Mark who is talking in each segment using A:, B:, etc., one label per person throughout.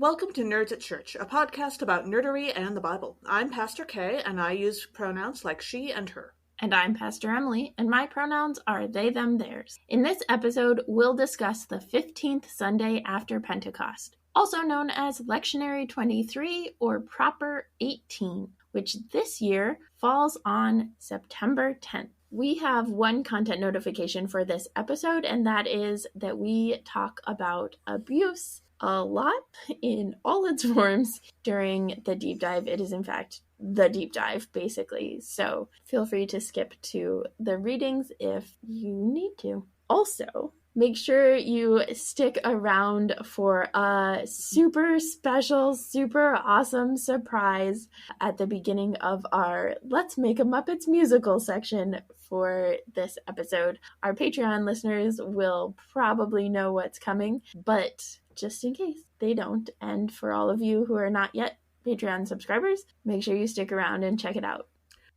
A: Welcome to Nerds at Church, a podcast about nerdery and the Bible. I'm Pastor Kay, and I use pronouns like she and her.
B: And I'm Pastor Emily, and my pronouns are they, them, theirs. In this episode, we'll discuss the 15th Sunday after Pentecost, also known as Lectionary 23 or Proper 18, which this year falls on September 10th. We have one content notification for this episode, and that is that we talk about abuse a lot in all its forms during the deep dive. It is, in fact, the deep dive, basically. So feel free to skip to the readings if you need to. Also, make sure you stick around for a super special, super awesome surprise at the beginning of our Let's Make a Muppets musical section for this episode. Our Patreon listeners will probably know what's coming, but just in case they don't, and for all of you who are not yet Patreon subscribers, make sure you stick around and check it out.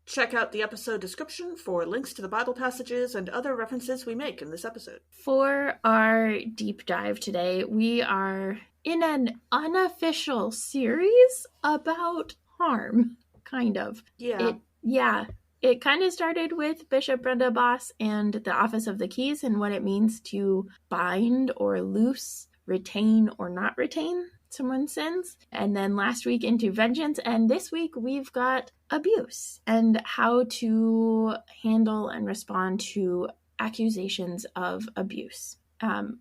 A: Check out the episode description for links to the Bible passages and other references we make in this episode.
B: For our deep dive today, we are in an unofficial series about harm, kind of. It kind of started with Bishop Brenda Boss and the Office of the Keys and what it means to bind or loose, retain or not retain someone's sins. And then last week into vengeance. And this week we've got abuse and how to handle and respond to accusations of abuse.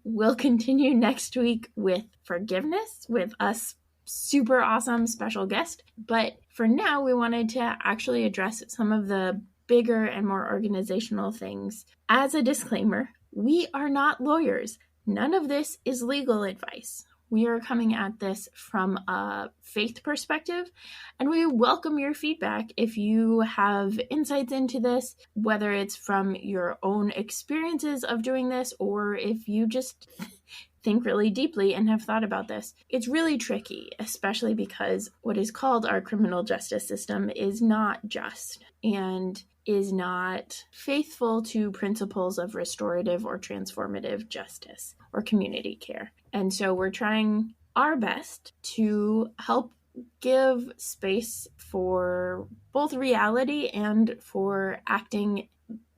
B: We'll continue next week with forgiveness with a super awesome special guest. But for now, we wanted to actually address some of the bigger and more organizational things. As a disclaimer, we are not lawyers. None of this is legal advice. We are coming at this from a faith perspective, and we welcome your feedback if you have insights into this, whether it's from your own experiences of doing this, or if you just think really deeply and have thought about this. It's really tricky, especially because what is called our criminal justice system is not just and is not faithful to principles of restorative or transformative justice or community care. And so we're trying our best to help give space for both reality and for acting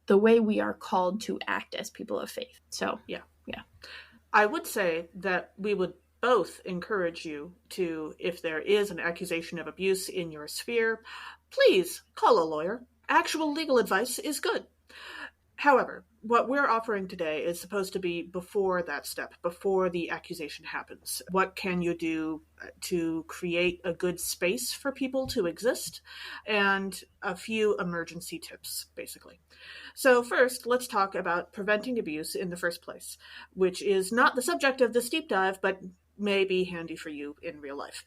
B: the way we are called to act as people of faith. So, yeah.
A: I would say that we would both encourage you to, if there is an accusation of abuse in your sphere, please call a lawyer. Actual legal advice is good. However, what we're offering today is supposed to be before that step, before the accusation happens. What can you do to create a good space for people to exist? And a few emergency tips, basically. So first, let's talk about preventing abuse in the first place, which is not the subject of this deep dive, but may be handy for you in real life.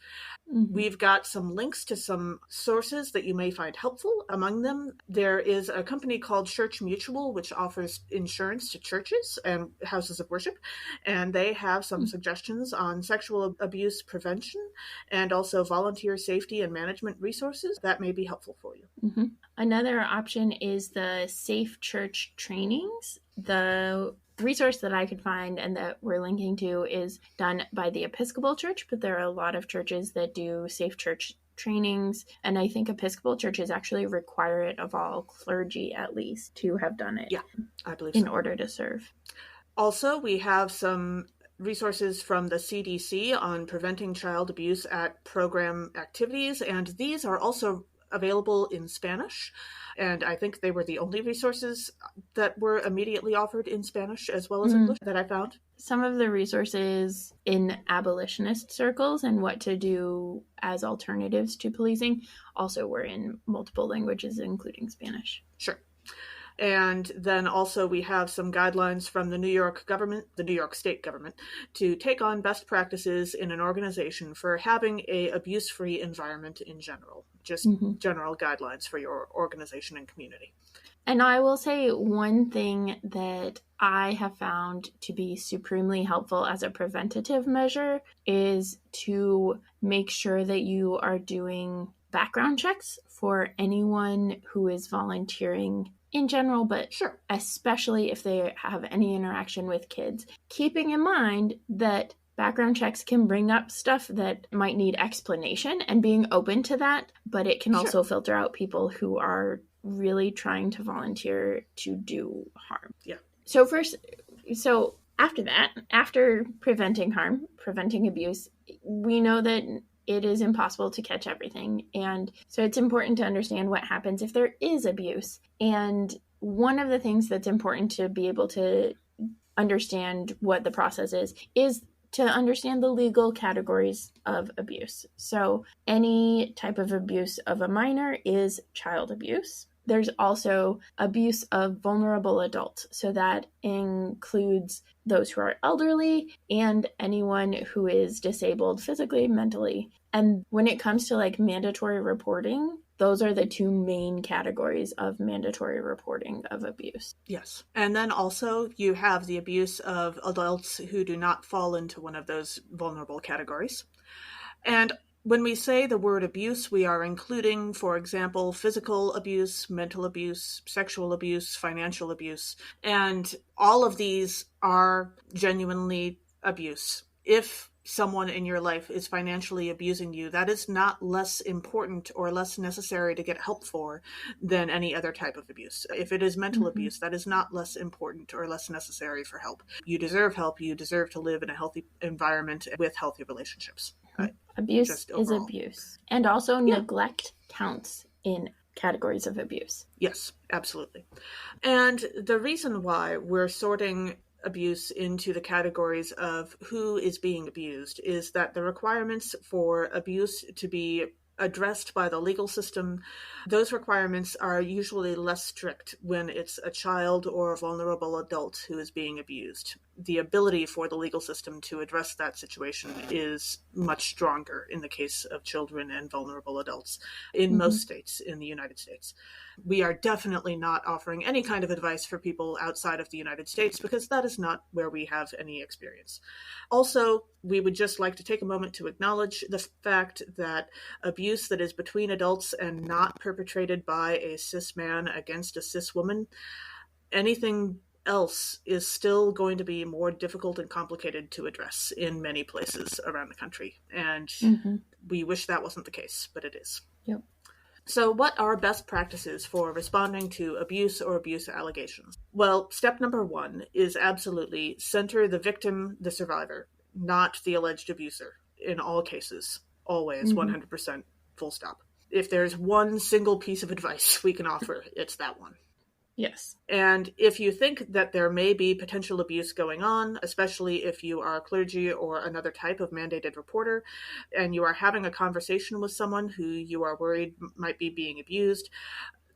A: Mm-hmm. We've got some links to some sources that you may find helpful. Among them, there is a company called Church Mutual, which offers insurance to churches and houses of worship, and they have some suggestions on sexual abuse prevention and also volunteer safety and management resources that may be helpful for you.
B: Mm-hmm. Another option is the Safe Church trainings. The resource that I could find and that we're linking to is done by the Episcopal Church, but there are a lot of churches that do Safe Church trainings, and I think Episcopal churches actually require it of all clergy, at least, to have done it.
A: Yeah, I believe
B: in order to serve.
A: Also, we have some resources from the CDC on preventing child abuse at program activities, and these are also available in Spanish. And I think they were the only resources that were immediately offered in Spanish as well as English that I found.
B: Some of the resources in abolitionist circles and what to do as alternatives to policing also were in multiple languages, including Spanish.
A: Sure. And then also we have some guidelines from the New York government, the New York state government, to take on best practices in an organization for having a abuse-free environment in general. Just general guidelines for your organization and community.
B: And I will say one thing that I have found to be supremely helpful as a preventative measure is to make sure that you are doing background checks for anyone who is volunteering in general, but especially if they have any interaction with kids, keeping in mind that background checks can bring up stuff that might need explanation, and being open to that, but it can also filter out people who are really trying to volunteer to do harm.
A: Yeah.
B: So after that, after preventing harm, preventing abuse, we know that it is impossible to catch everything. And so it's important to understand what happens if there is abuse. And one of the things that's important to be able to understand what the process is to understand the legal categories of abuse. So any type of abuse of a minor is child abuse. There's also abuse of vulnerable adults. So that includes those who are elderly and anyone who is disabled physically, mentally. And when it comes to like mandatory reporting, those are the two main categories of mandatory reporting of abuse.
A: Yes. And then also you have the abuse of adults who do not fall into one of those vulnerable categories. And when we say the word abuse, we are including, for example, physical abuse, mental abuse, sexual abuse, financial abuse, and all of these are genuinely abuse. If someone in your life is financially abusing you, that is not less important or less necessary to get help for than any other type of abuse. If it is mental abuse, that is not less important or less necessary for help. You deserve help. You deserve to live in a healthy environment with healthy relationships.
B: Abuse is abuse. And also neglect counts in categories of abuse.
A: Yes, absolutely. And the reason why we're sorting abuse into the categories of who is being abused is that the requirements for abuse to be addressed by the legal system, those requirements are usually less strict when it's a child or a vulnerable adult who is being abused. The ability for the legal system to address that situation is much stronger in the case of children and vulnerable adults in most states in the United States. We are definitely not offering any kind of advice for people outside of the United States because that is not where we have any experience. Also, we would just like to take a moment to acknowledge the fact that abuse that is between adults and not perpetrated by a cis man against a cis woman, anything else is still going to be more difficult and complicated to address in many places around the country. And we wish that wasn't the case, but it is.
B: Yep.
A: So what are best practices for responding to abuse or abuse allegations? Well, step number 1 is absolutely center the victim, the survivor, not the alleged abuser in all cases. Always, 100%, full stop. If there's one single piece of advice we can offer, it's that one.
B: Yes.
A: And if you think that there may be potential abuse going on, especially if you are a clergy or another type of mandated reporter, and you are having a conversation with someone who you are worried might be being abused,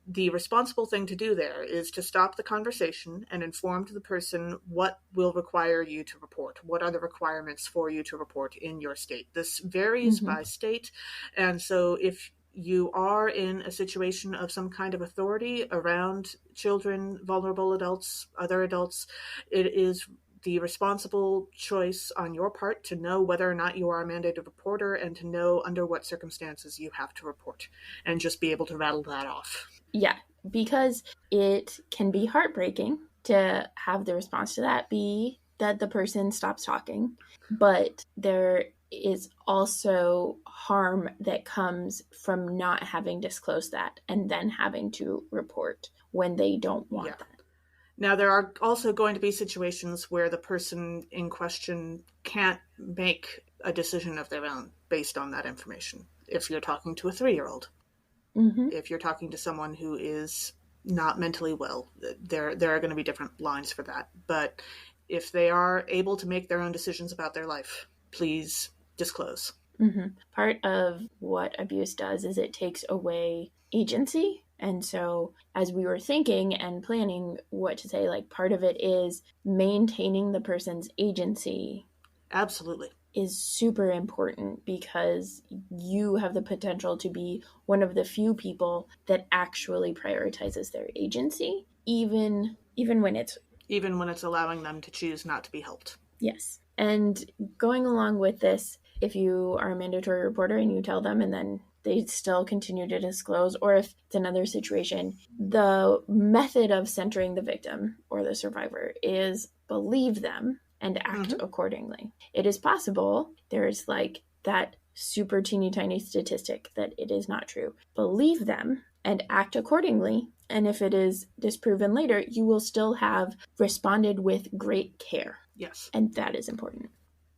A: the responsible thing to do there is to stop the conversation and inform the person what will require you to report. What are the requirements for you to report in your state? This varies by state. And so if you are in a situation of some kind of authority around children, vulnerable adults, other adults, it is the responsible choice on your part to know whether or not you are a mandated reporter and to know under what circumstances you have to report and just be able to rattle that off.
B: Yeah, because it can be heartbreaking to have the response to that be that the person stops talking, but there is also harm that comes from not having disclosed that and then having to report when they don't want that.
A: Now, there are also going to be situations where the person in question can't make a decision of their own based on that information. If you're talking to a 3-year-old, if you're talking to someone who is not mentally well, there are going to be different lines for that. But if they are able to make their own decisions about their life, please disclose.
B: Part of what abuse does is it takes away agency. And so as we were thinking and planning what to say, like part of it is maintaining the person's agency.
A: Absolutely.
B: Is super important because you have the potential to be one of the few people that actually prioritizes their agency, even when it's
A: allowing them to choose not to be helped.
B: Yes. And going along with this, if you are a mandatory reporter and you tell them and then they still continue to disclose, or if it's another situation, the method of centering the victim or the survivor is believe them and act accordingly. It is possible there's like that super teeny tiny statistic that it is not true. Believe them and act accordingly. And if it is disproven later, you will still have responded with great care.
A: Yes.
B: And that is important.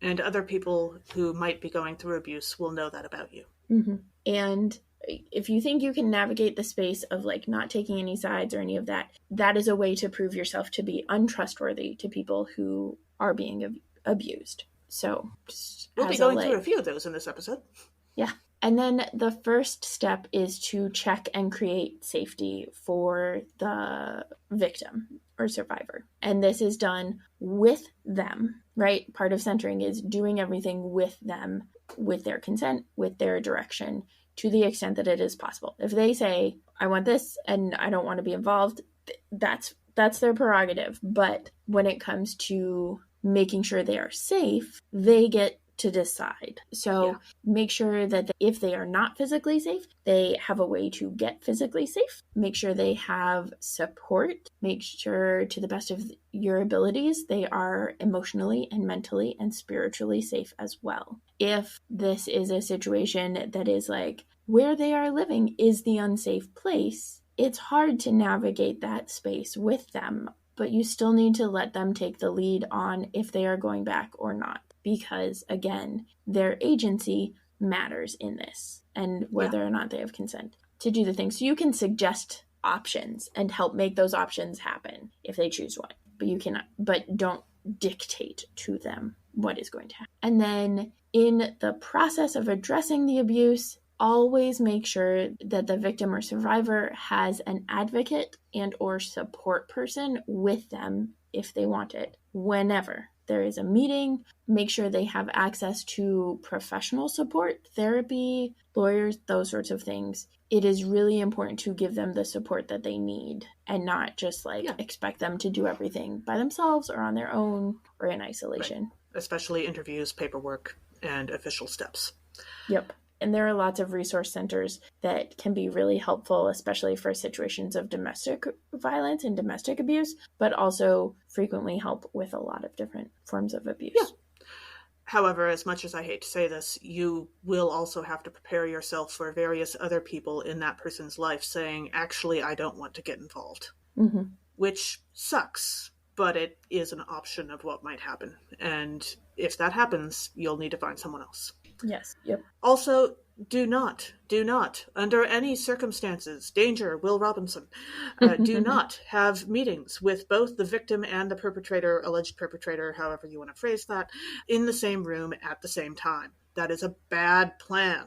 A: And other people who might be going through abuse will know that about you.
B: And if you think you can navigate the space of like not taking any sides or any of that, that is a way to prove yourself to be untrustworthy to people who are being abused. So
A: we'll be going through a few of those in this episode.
B: Yeah. And then the first step is to check and create safety for the victim or survivor. And this is done with them, right? Part of centering is doing everything with them, with their consent, with their direction, to the extent that it is possible. If they say, I want this and I don't want to be involved, that's their prerogative. But when it comes to making sure they are safe, they get to decide. So make sure that if they are not physically safe, they have a way to get physically safe. Make sure they have support. Make sure to the best of your abilities, they are emotionally and mentally and spiritually safe as well. If this is a situation that is like where they are living is the unsafe place, it's hard to navigate that space with them, but you still need to let them take the lead on if they are going back or not. Because, again, their agency matters in this and whether or not they have consent to do the things. So you can suggest options and help make those options happen if they choose one. But you cannot, but don't dictate to them what is going to happen. And then in the process of addressing the abuse, always make sure that the victim or survivor has an advocate and or support person with them if they want it, whenever there is a meeting. Make sure they have access to professional support, therapy, lawyers, those sorts of things. It is really important to give them the support that they need and not just expect them to do everything by themselves or on their own or in isolation.
A: Right. Especially interviews, paperwork, and official steps.
B: Yep. And there are lots of resource centers that can be really helpful, especially for situations of domestic violence and domestic abuse, but also frequently help with a lot of different forms of abuse.
A: Yeah. However, as much as I hate to say this, you will also have to prepare yourself for various other people in that person's life saying, actually, I don't want to get involved, which sucks, but it is an option of what might happen. And if that happens, you'll need to find someone else.
B: Yes. Yep.
A: Also, do not, under any circumstances, danger, Will Robinson, do not have meetings with both the victim and the perpetrator, alleged perpetrator, however you want to phrase that, in the same room at the same time. That is a bad plan.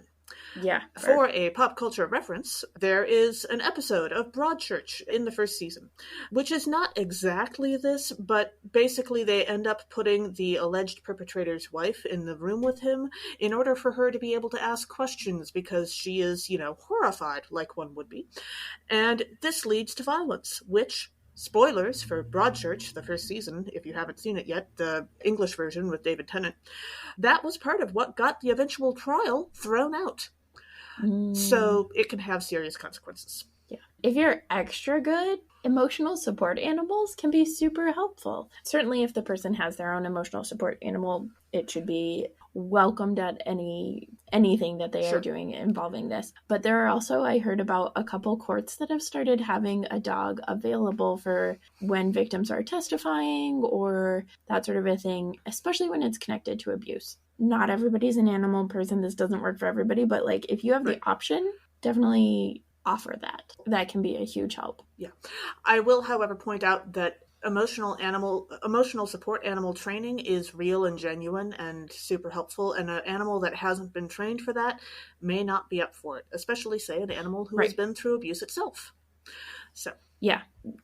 B: Yeah.
A: For a pop culture reference, there is an episode of Broadchurch in the first season, which is not exactly this, but basically they end up putting the alleged perpetrator's wife in the room with him in order for her to be able to ask questions because she is, horrified like one would be. And this leads to violence, which, spoilers for Broadchurch, the first season, if you haven't seen it yet, the English version with David Tennant, that was part of what got the eventual trial thrown out. So it can have serious consequences.
B: Yeah. If you're extra good, emotional support animals can be super helpful. Certainly if the person has their own emotional support animal, it should be welcomed at anything that they are doing involving this. But there are also, I heard about a couple courts that have started having a dog available for when victims are testifying or that sort of a thing, especially when it's connected to abuse. Not everybody's an animal person. This doesn't work for everybody, but if you have the option, definitely offer that. That can be a huge help.
A: Yeah. I will, however, point out that emotional support animal training is real and genuine and super helpful, and an animal that hasn't been trained for that may not be up for it, especially, say, an animal who has been through abuse itself. So,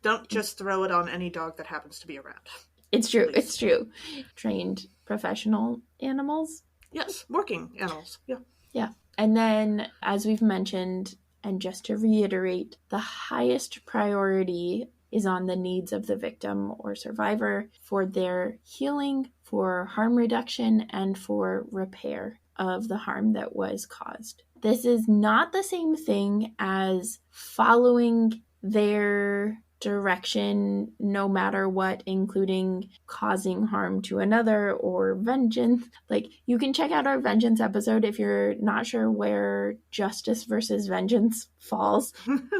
A: don't just throw it on any dog that happens to be around.
B: It's true. Please. It's true. Trained professional animals.
A: Yes, working animals. Yeah.
B: Yeah. And then, as we've mentioned, and just to reiterate, the highest priority is on the needs of the victim or survivor for their healing, for harm reduction, and for repair of the harm that was caused. This is not the same thing as following their direction no matter what, including causing harm to another or vengeance. Like, you can check out our vengeance episode if you're not sure where justice versus vengeance falls,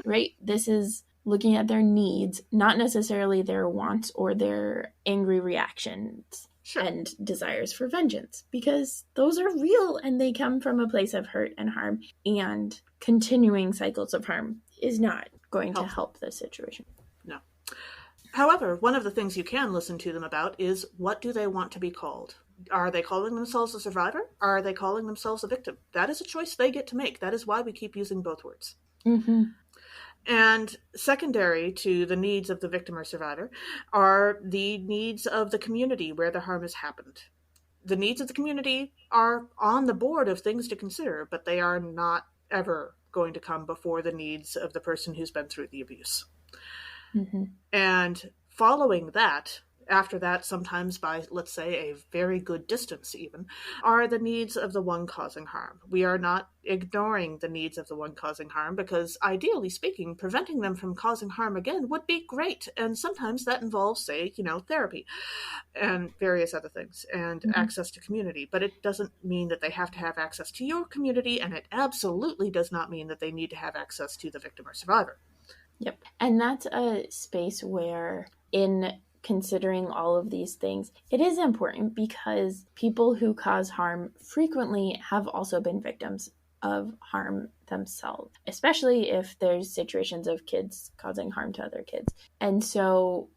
B: right? This is looking at their needs, not necessarily their wants or their angry reactions. Sure. And desires for vengeance, because those are real and they come from a place of hurt and harm, and continuing cycles of harm is not going to help the situation.
A: No. However, one of the things you can listen to them about is, what do they want to be called? Are they calling themselves a survivor? Are they calling themselves a victim? That is a choice they get to make. That is why we keep using both words.
B: Mm-hmm.
A: And secondary to the needs of the victim or survivor are the needs of the community where the harm has happened. The needs of the community are on the board of things to consider, but they are not ever going to come before the needs of the person who's been through the abuse.
B: Mm-hmm.
A: And following that, after that, sometimes by, let's say, a very good distance even, are the needs of the one causing harm. We are not ignoring the needs of the one causing harm, because ideally speaking, preventing them from causing harm again would be great. And sometimes that involves, say, therapy and various other things, and access to community. But it doesn't mean that they have to have access to your community, and it absolutely does not mean that they need to have access to the victim or survivor.
B: Yep. And that's a space where, in considering all of these things, it is important, because people who cause harm frequently have also been victims of harm themselves, especially if there's situations of kids causing harm to other kids. And so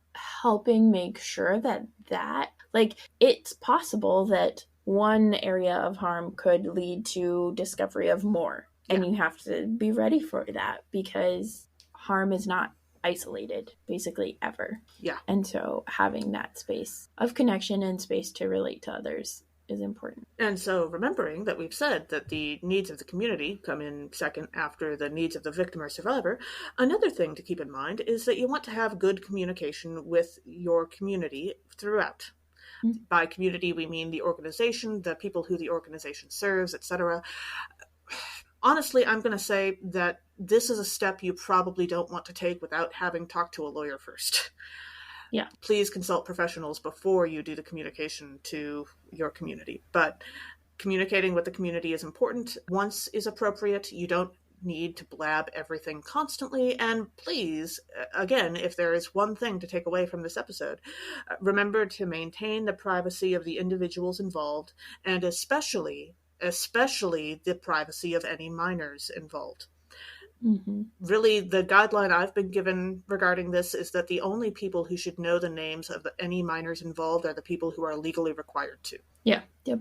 B: helping make sure that it's possible that one area of harm could lead to discovery of more. Yeah. And you have to be ready for that, because harm is not isolated basically ever.
A: Yeah.
B: And so having that space of connection and space to relate to others is important.
A: And so remembering that we've said that the needs of the community come in second after the needs of the victim or survivor, another thing to keep in mind is that you want to have good communication with your community throughout. Mm-hmm. By community, we mean the organization, the people who the organization serves, etc. Honestly, I'm going to say that this is a step you probably don't want to take without having talked to a lawyer first.
B: Yeah.
A: Please consult professionals before you do the communication to your community. But communicating with the community is important. Once is appropriate. You don't need to blab everything constantly. And please, again, if there is one thing to take away from this episode, remember to maintain the privacy of the individuals involved, and especially the privacy of any minors involved.
B: Mm-hmm.
A: Really, the guideline I've been given regarding this is that the only people who should know the names of any minors involved are the people who are legally required to.
B: Yeah. Yep.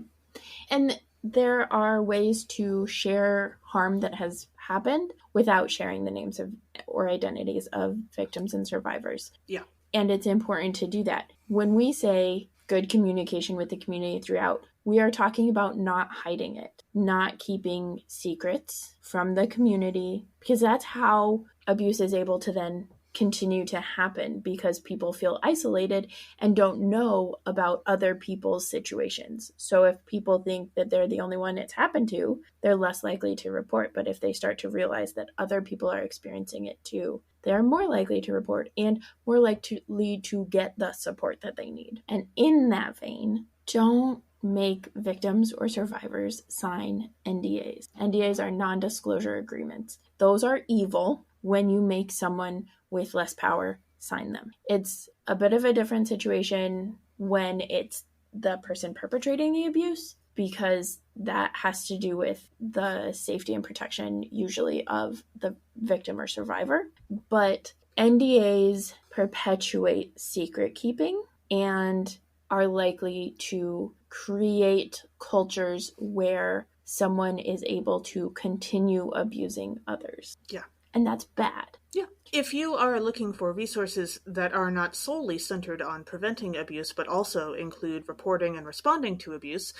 B: And there are ways to share harm that has happened without sharing the names of or identities of victims and survivors.
A: Yeah.
B: And it's important to do that. When we say good communication with the community throughout, we are talking about not hiding it, not keeping secrets from the community, because that's how abuse is able to then continue to happen, because people feel isolated and don't know about other people's situations. So if people think that they're the only one it's happened to, they're less likely to report. But if they start to realize that other people are experiencing it too, they're more likely to report and more likely to get the support that they need. And in that vein, don't make victims or survivors sign NDAs. NDAs are non-disclosure agreements. Those are evil when you make someone with less power sign them. It's a bit of a different situation when it's the person perpetrating the abuse, because that has to do with the safety and protection usually of the victim or survivor. But NDAs perpetuate secret keeping and are likely to create cultures where someone is able to continue abusing others.
A: Yeah.
B: And that's bad.
A: Yeah. If you are looking for resources that are not solely centered on preventing abuse, but also include reporting and responding to abuse,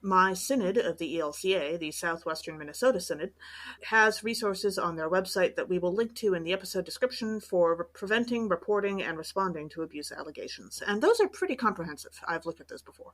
A: my synod of the ELCA, the Southwestern Minnesota Synod, has resources on their website that we will link to in the episode description for preventing, reporting, and responding to abuse allegations. And those are pretty comprehensive. I've looked at those before.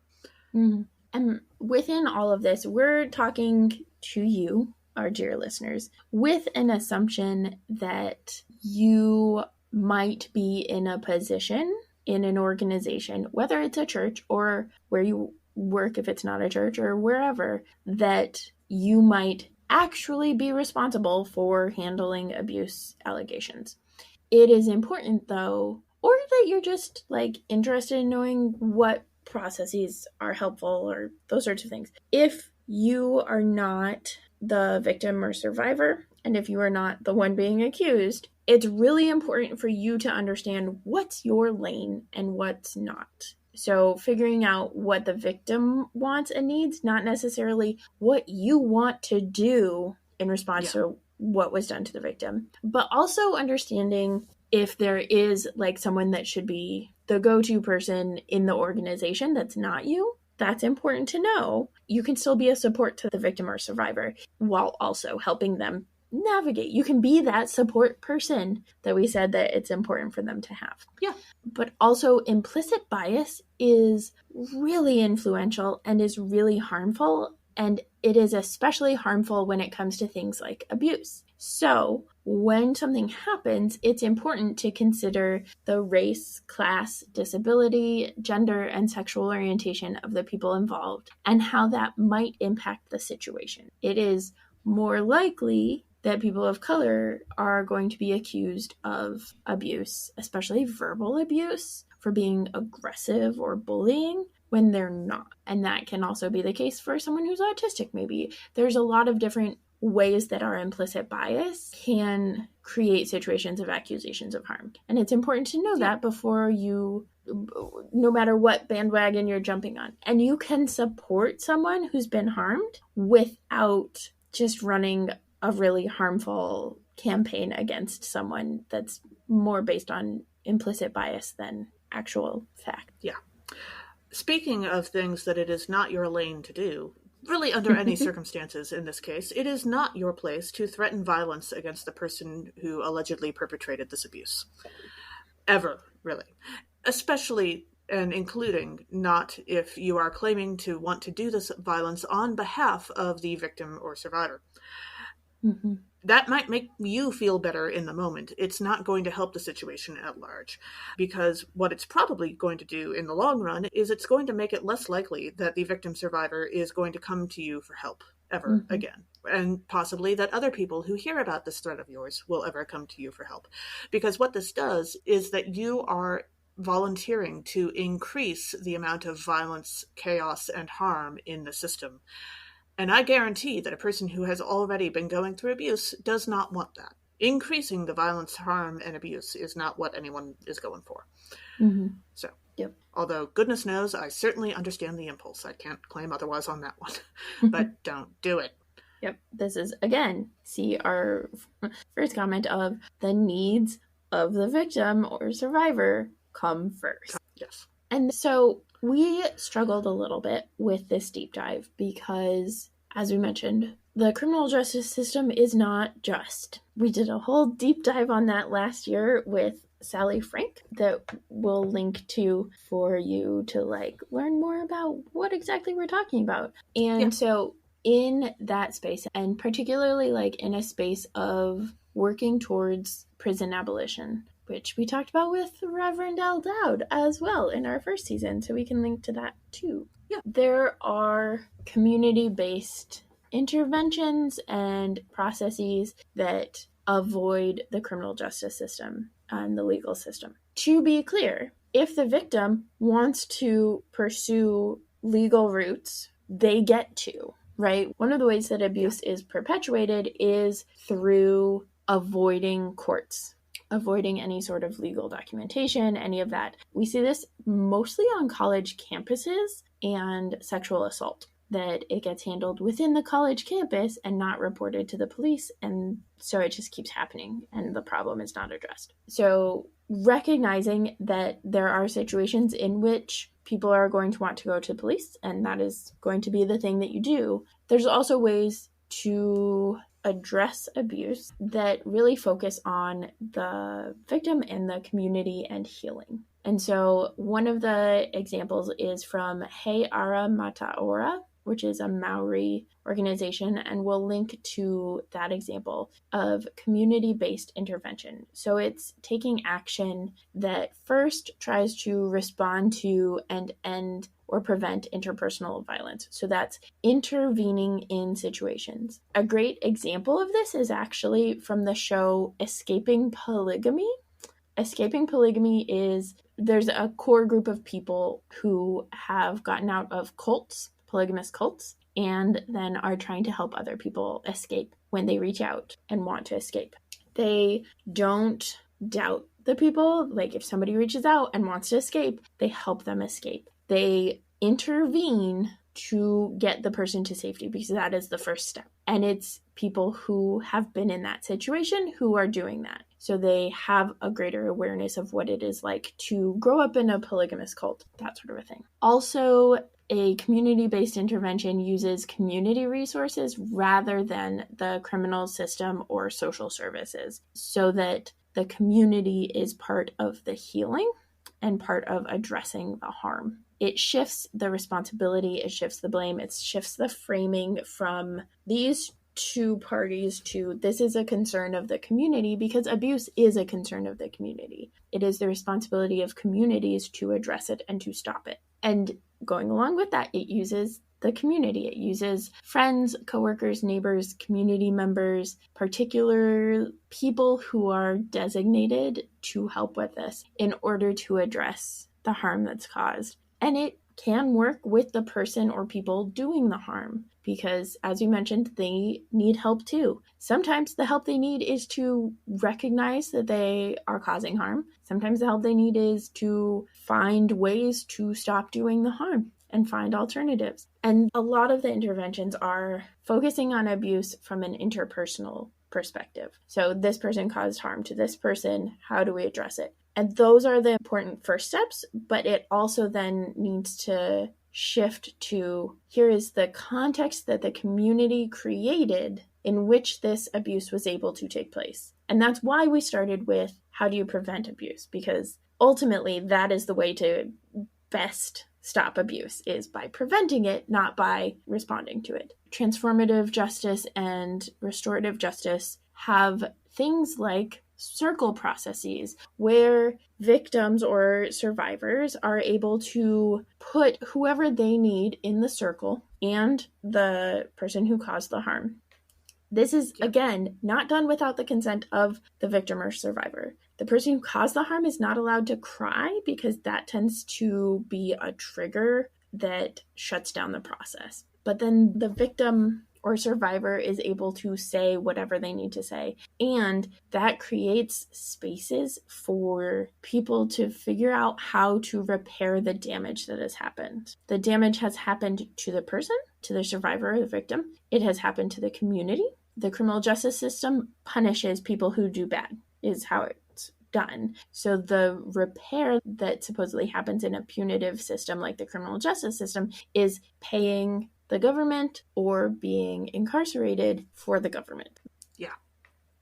B: Mm-hmm. And within all of this, we're talking to you, our dear listeners, with an assumption that you might be in a position in an organization, whether it's a church or where you work if it's not a church or wherever, that you might actually be responsible for handling abuse allegations. It is important, though, or that you're just like interested in knowing what processes are helpful or those sorts of things. If you are not the victim or survivor, and if you are not the one being accused, it's really important for you to understand what's your lane and what's not. So figuring out what the victim wants and needs, not necessarily what you want to do in response to what was done to the victim, but also understanding if there is like someone that should be the go-to person in the organization that's not you. That's important to know. You can still be a support to the victim or survivor while also helping them navigate. You can be that support person that we said that it's important for them to have.
A: Yeah.
B: But also implicit bias is really influential and is really harmful. And it is especially harmful when it comes to things like abuse. So when something happens, it's important to consider the race, class, disability, gender, and sexual orientation of the people involved and how that might impact the situation. It is more likely that people of color are going to be accused of abuse, especially verbal abuse, for being aggressive or bullying, when they're not. And that can also be the case for someone who's autistic, maybe. There's a lot of different ways that our implicit bias can create situations of accusations of harm. And it's important to know that before you, no matter what bandwagon you're jumping on. And you can support someone who's been harmed without just running a really harmful campaign against someone that's more based on implicit bias than actual fact.
A: Yeah. Speaking of things that it is not your lane to do, really under any circumstances in this case, it is not your place to threaten violence against the person who allegedly perpetrated this abuse. Ever, really. Especially and including not if you are claiming to want to do this violence on behalf of the victim or survivor.
B: Mm-hmm.
A: That might make you feel better in the moment. It's not going to help the situation at large, because what it's probably going to do in the long run is it's going to make it less likely that the victim survivor is going to come to you for help ever again. And possibly that other people who hear about this threat of yours will ever come to you for help. Because what this does is that you are volunteering to increase the amount of violence, chaos, and harm in the system. And I guarantee that a person who has already been going through abuse does not want that. Increasing the violence, harm, and abuse is not what anyone is going for.
B: Mm-hmm.
A: So, although goodness knows, I certainly understand the impulse. I can't claim otherwise on that one. But don't do it.
B: Yep. This is, again, see our first comment of the needs of the victim or survivor come first.
A: Yes.
B: And so we struggled a little bit with this deep dive because, as we mentioned, the criminal justice system is not just. We did a whole deep dive on that last year with Sally Frank that we'll link to for you to learn more about what exactly we're talking about. And so in that space, and particularly in a space of working towards prison abolition, which we talked about with Reverend Al Dowd as well in our first season, so we can link to that too.
A: Yeah.
B: There are community-based interventions and processes that avoid the criminal justice system and the legal system. To be clear, if the victim wants to pursue legal routes, they get to, right? One of the ways that abuse is perpetuated is through avoiding courts, avoiding any sort of legal documentation, any of that. We see this mostly on college campuses and sexual assault, that it gets handled within the college campus and not reported to the police, and so it just keeps happening and the problem is not addressed. So recognizing that there are situations in which people are going to want to go to the police, and that is going to be the thing that you do, there's also ways to address abuse that really focus on the victim and the community and healing. And so one of the examples is from Hey Ara Mataora, which is a Maori organization, and we'll link to that example of community-based intervention. So it's taking action that first tries to respond to and end or prevent interpersonal violence. So that's intervening in situations. A great example of this is actually from the show Escaping Polygamy. Escaping Polygamy is, there's a core group of people who have gotten out of cults, polygamous cults, and then are trying to help other people escape when they reach out and want to escape. They don't doubt the people. Like, if somebody reaches out and wants to escape, they help them escape. They intervene to get the person to safety, because that is the first step. And it's people who have been in that situation who are doing that. So they have a greater awareness of what it is like to grow up in a polygamous cult, that sort of a thing. Also, a community-based intervention uses community resources rather than the criminal system or social services, so that the community is part of the healing and part of addressing the harm. It shifts the responsibility, it shifts the blame, it shifts the framing from these two parties to this is a concern of the community, because abuse is a concern of the community. It is the responsibility of communities to address it and to stop it. And going along with that, it uses the community. It uses friends, coworkers, neighbors, community members, particular people who are designated to help with this in order to address the harm that's caused. And it can work with the person or people doing the harm, because, as you mentioned, they need help too. Sometimes the help they need is to recognize that they are causing harm. Sometimes the help they need is to find ways to stop doing the harm and find alternatives. And a lot of the interventions are focusing on abuse from an interpersonal perspective. So this person caused harm to this person. How do we address it? And those are the important first steps, but it also then needs to shift to, here is the context that the community created in which this abuse was able to take place. And that's why we started with, how do you prevent abuse? Because ultimately that is the way to best stop abuse, is by preventing it, not by responding to it. Transformative justice and restorative justice have things like circle processes where victims or survivors are able to put whoever they need in the circle and the person who caused the harm. This is, again, not done without the consent of the victim or survivor. The person who caused the harm is not allowed to cry, because that tends to be a trigger that shuts down the process. But then the victim or survivor is able to say whatever they need to say. And that creates spaces for people to figure out how to repair the damage that has happened. The damage has happened to the person, to the survivor or the victim. It has happened to the community. The criminal justice system punishes people who do bad, is how it's done. So the repair that supposedly happens in a punitive system like the criminal justice system is paying the government or being incarcerated for the government.
A: Yeah.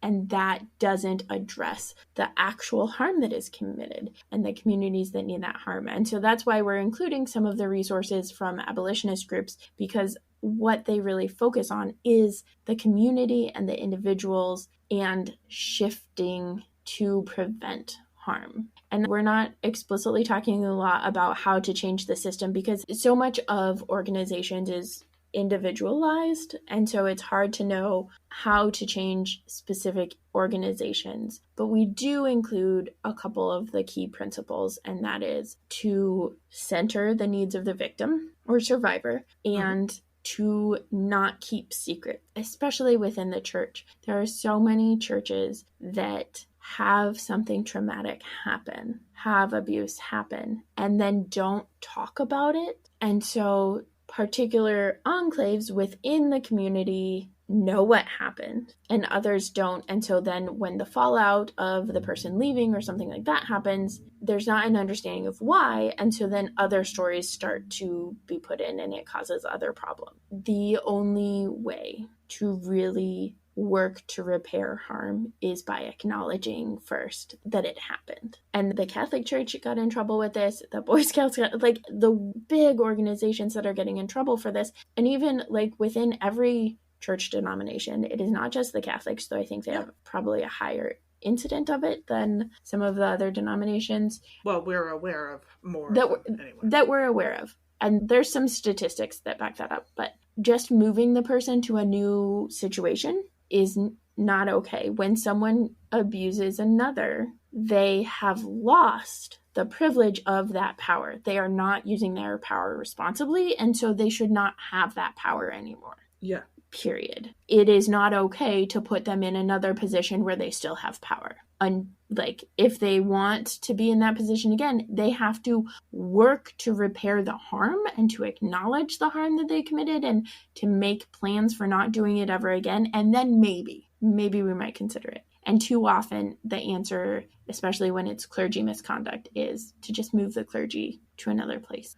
B: And that doesn't address the actual harm that is committed and the communities that need that harm. And so that's why we're including some of the resources from abolitionist groups, because what they really focus on is the community and the individuals and shifting to prevent harm. And we're not explicitly talking a lot about how to change the system, because so much of organizations is individualized, and so it's hard to know how to change specific organizations. But we do include a couple of the key principles, and that is to center the needs of the victim or survivor and to not keep secret, especially within the church. There are so many churches that have something traumatic happen, have abuse happen, and then don't talk about it. And so particular enclaves within the community know what happened and others don't. And so then when the fallout of the person leaving or something like that happens, there's not an understanding of why. And so then other stories start to be put in and it causes other problems. The only way to really work to repair harm is by acknowledging first that it happened. And the Catholic Church got in trouble with this. The Boy Scouts got, like, the big organizations that are getting in trouble for this. And even, like, within every church denomination, it is not just the Catholics, though I think they have probably a higher incident of it than some of the other denominations.
A: Well, we're aware of more
B: that we're aware of. And there's some statistics that back that up. But just moving the person to a new situation is not okay. When someone abuses another, they have lost the privilege of that power. They are not using their power responsibly, and so they should not have that power anymore.
A: Yeah.
B: Period. It is not okay to put them in another position where they still have power. And like, if they want to be in that position again, they have to work to repair the harm and to acknowledge the harm that they committed and to make plans for not doing it ever again. And then maybe we might consider it. And too often the answer, especially when it's clergy misconduct, is to just move the clergy to another place.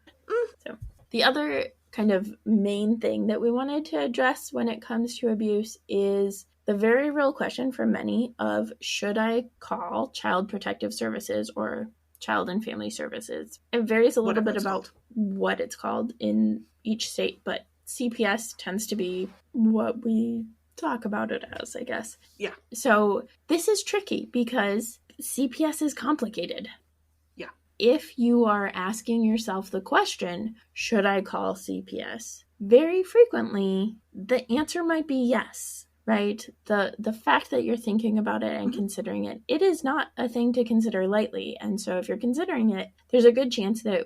B: So the other kind of main thing that we wanted to address when it comes to abuse is the very real question for many of, should I call Child Protective Services or Child and Family Services? It varies a little bit about what it's called in each state, but CPS tends to be what we talk about it as, I guess.
A: Yeah.
B: So this is tricky because CPS is complicated.
A: Yeah.
B: If you are asking yourself the question, should I call CPS? Very frequently, the answer might be yes, right? The fact that you're thinking about it and considering it, it is not a thing to consider lightly. And so if you're considering it, there's a good chance that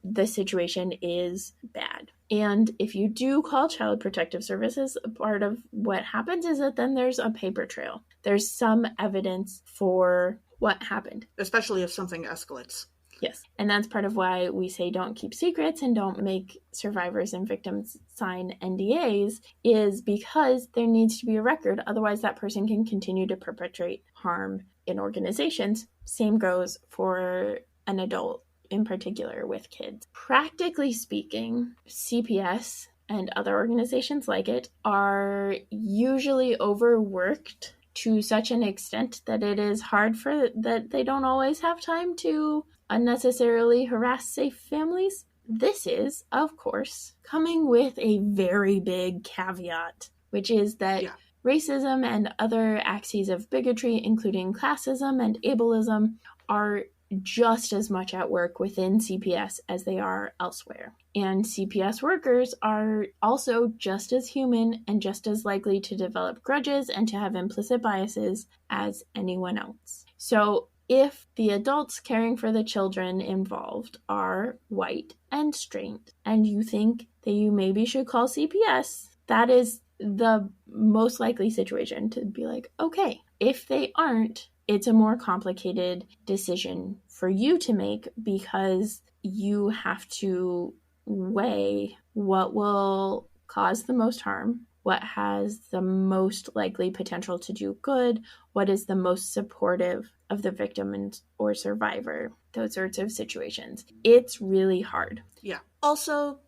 B: the situation is bad. And if you do call Child Protective Services, part of what happens is that then there's a paper trail. There's some evidence for what happened.
A: Especially if something escalates.
B: Yes. And that's part of why we say don't keep secrets and don't make survivors and victims sign NDAs, is because there needs to be a record. Otherwise, that person can continue to perpetrate harm in organizations. Same goes for an adult, in particular with kids. Practically speaking, CPS and other organizations like it are usually overworked to such an extent that it is hard for that they don't always have time to unnecessarily harass safe families. This is, of course, coming with a very big caveat, which is that racism and other axes of bigotry, including classism and ableism, are just as much at work within CPS as they are elsewhere. And CPS workers are also just as human and just as likely to develop grudges and to have implicit biases as anyone else. So if the adults caring for the children involved are white and straight, and you think that you maybe should call CPS, that is the most likely situation to be like, okay. If they aren't, it's a more complicated decision for you to make because you have to weigh what will cause the most harm, what has the most likely potential to do good, what is the most supportive of the victim or survivor, those sorts of situations. It's really hard.
A: Yeah. Also,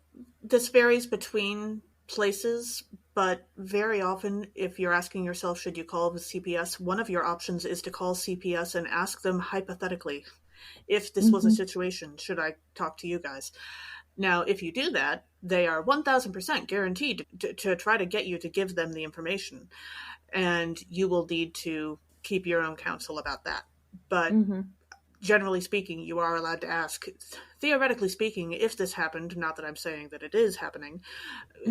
A: this varies between places, but very often, if you're asking yourself, should you call the CPS, one of your options is to call CPS and ask them hypothetically, if this was a situation, should I talk to you guys? Now, if you do that, they are 1,000% guaranteed to try to get you to give them the information, and you will need to keep your own counsel about that. But generally speaking, you are allowed to ask, theoretically speaking, if this happened, not that I'm saying that it is happening,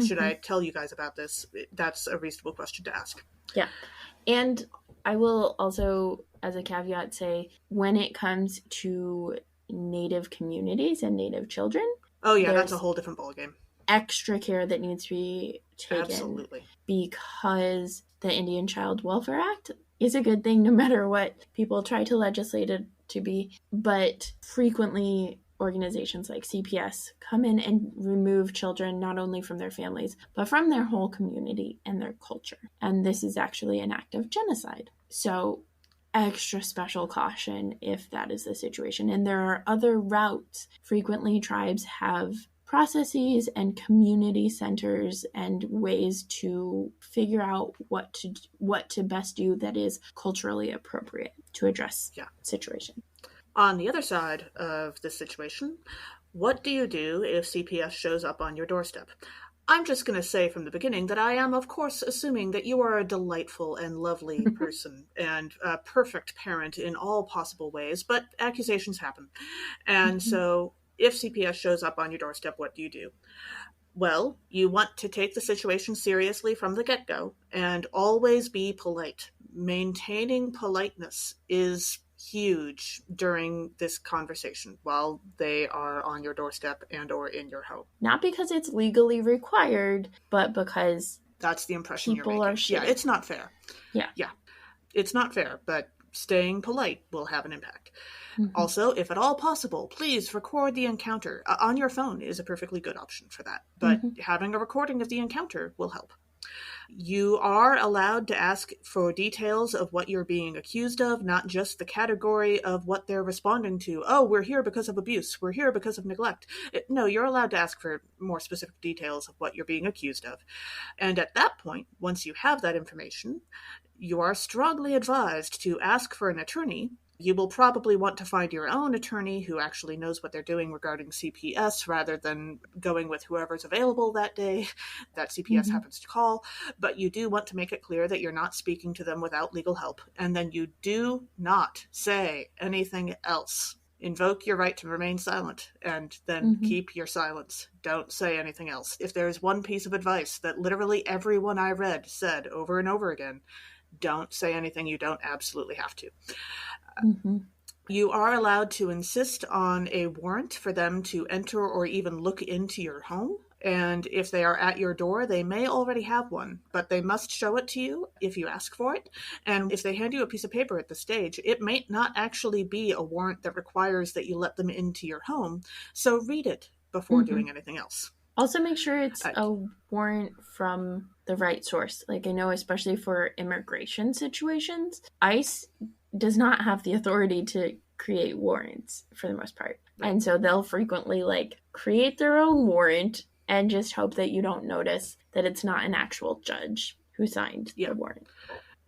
A: should I tell you guys about this? That's a reasonable question to ask.
B: Yeah. And I will also, as a caveat, say, when it comes to Native communities and Native children,
A: oh yeah, that's a whole different ballgame.
B: Extra care that needs to be taken.
A: Absolutely.
B: Because the Indian Child Welfare Act is a good thing no matter what people try to legislate it to be. But frequently organizations like CPS come in and remove children not only from their families, but from their whole community and their culture. And this is actually an act of genocide. So extra special caution if that is the situation. And there are other routes. Frequently, tribes have processes and community centers and ways to figure out what to best do that is culturally appropriate to address situation.
A: On the other side of this situation, what do you do if CPS shows up on your doorstep? I'm just going to say from the beginning that I am, of course, assuming that you are a delightful and lovely person and a perfect parent in all possible ways, but accusations happen. And so if CPS shows up on your doorstep, what do you do? Well, you want to take the situation seriously from the get-go and always be polite. Maintaining politeness is huge during this conversation while they are on your doorstep and or in your home.
B: Not because it's legally required, but because
A: that's the impression
B: people
A: you're making.
B: Are shitty.
A: Yeah, it's not fair.
B: Yeah.
A: It's not fair, but staying polite will have an impact. Also, if at all possible, please record the encounter. On your phone is a perfectly good option for that, but having a recording of the encounter will help. You are allowed to ask for details of what you're being accused of, not just the category of what they're responding to. Oh, we're here because of abuse. We're here because of neglect. No, you're allowed to ask for more specific details of what you're being accused of. And at that point, once you have that information, you are strongly advised to ask for an attorney. You will probably want to find your own attorney who actually knows what they're doing regarding CPS rather than going with whoever's available that day that CPS happens to call. But you do want to make it clear that you're not speaking to them without legal help. And then you do not say anything else. Invoke your right to remain silent and then keep your silence. Don't say anything else. If there's one piece of advice that literally everyone I read said over and over again, don't say anything you don't absolutely have to. You are allowed to insist on a warrant for them to enter or even look into your home. And if they are at your door, they may already have one, but they must show it to you if you ask for it. And if they hand you a piece of paper at the stage, it may not actually be a warrant that requires that you let them into your home. So read it before doing anything else.
B: Also make sure it's a warrant from the right source. Like I know, especially for immigration situations, ICE does not have the authority to create warrants for the most part. Right. And so they'll frequently create their own warrant and just hope that you don't notice that it's not an actual judge who signed the warrant.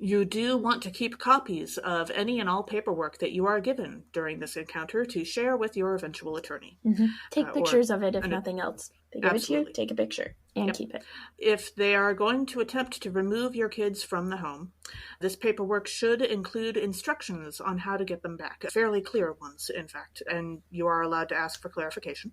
A: You do want to keep copies of any and all paperwork that you are given during this encounter to share with your eventual attorney.
B: Take pictures of it if nothing else. They give it to you, take a picture and keep it.
A: If they are going to attempt to remove your kids from the home, this paperwork should include instructions on how to get them back. Fairly clear ones, in fact, and you are allowed to ask for clarification.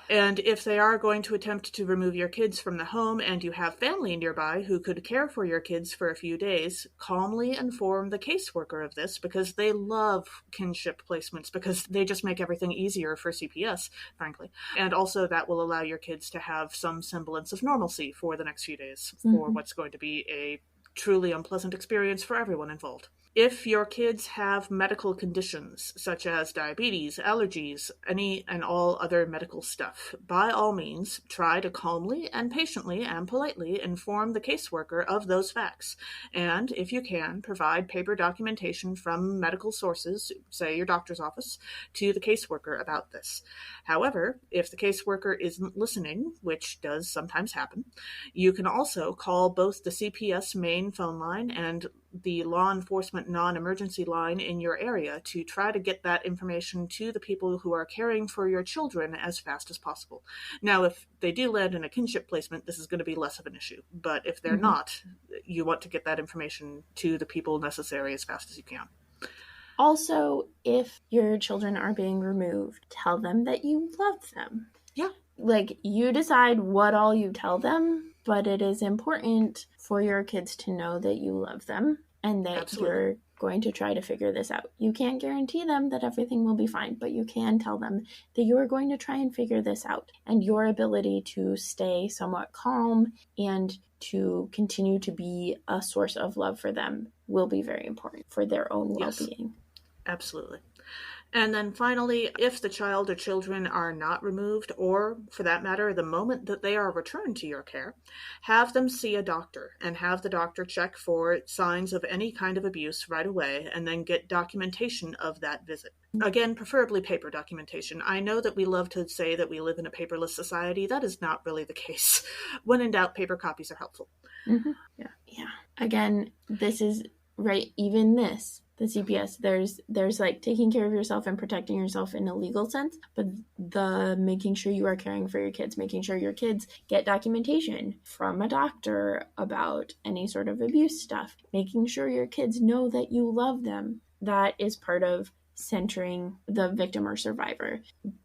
A: And if they are going to attempt to remove your kids from the home and you have family nearby who could care for your kids for a few days, calmly inform the caseworker of this because they love kinship placements because they just make everything easier for CPS, frankly. And also that will allow your kids to have some semblance of normalcy for the next few days for what's going to be a truly unpleasant experience for everyone involved. If your kids have medical conditions, such as diabetes, allergies, any and all other medical stuff, by all means, try to calmly and patiently and politely inform the caseworker of those facts. And if you can, provide paper documentation from medical sources, say your doctor's office, to the caseworker about this. However, if the caseworker isn't listening, which does sometimes happen, you can also call both the CPS main phone line and the law enforcement non-emergency line in your area to try to get that information to the people who are caring for your children as fast as possible. Now, if they do land in a kinship placement, this is going to be less of an issue. But if they're not, you want to get that information to the people necessary as fast as you can.
B: Also, if your children are being removed, tell them that you love them.
A: Yeah.
B: You decide what all you tell them, but it is important for your kids to know that you love them and that you're going to try to figure this out. You can't guarantee them that everything will be fine, but you can tell them that you are going to try and figure this out. And your ability to stay somewhat calm and to continue to be a source of love for them will be very important for their own well-being.
A: Absolutely. And then finally, if the child or children are not removed, or for that matter, the moment that they are returned to your care, have them see a doctor and have the doctor check for signs of any kind of abuse right away and then get documentation of that visit. Again, preferably paper documentation. I know that we love to say that we live in a paperless society. That is not really the case. When in doubt, paper copies are helpful.
B: Mm-hmm. Yeah. Again, this is right. Even this, the CPS, there's like taking care of yourself and protecting yourself in a legal sense, but the making sure you are caring for your kids, making sure your kids get documentation from a doctor about any sort of abuse stuff, making sure your kids know that you love them. That is part of centering the victim or survivor.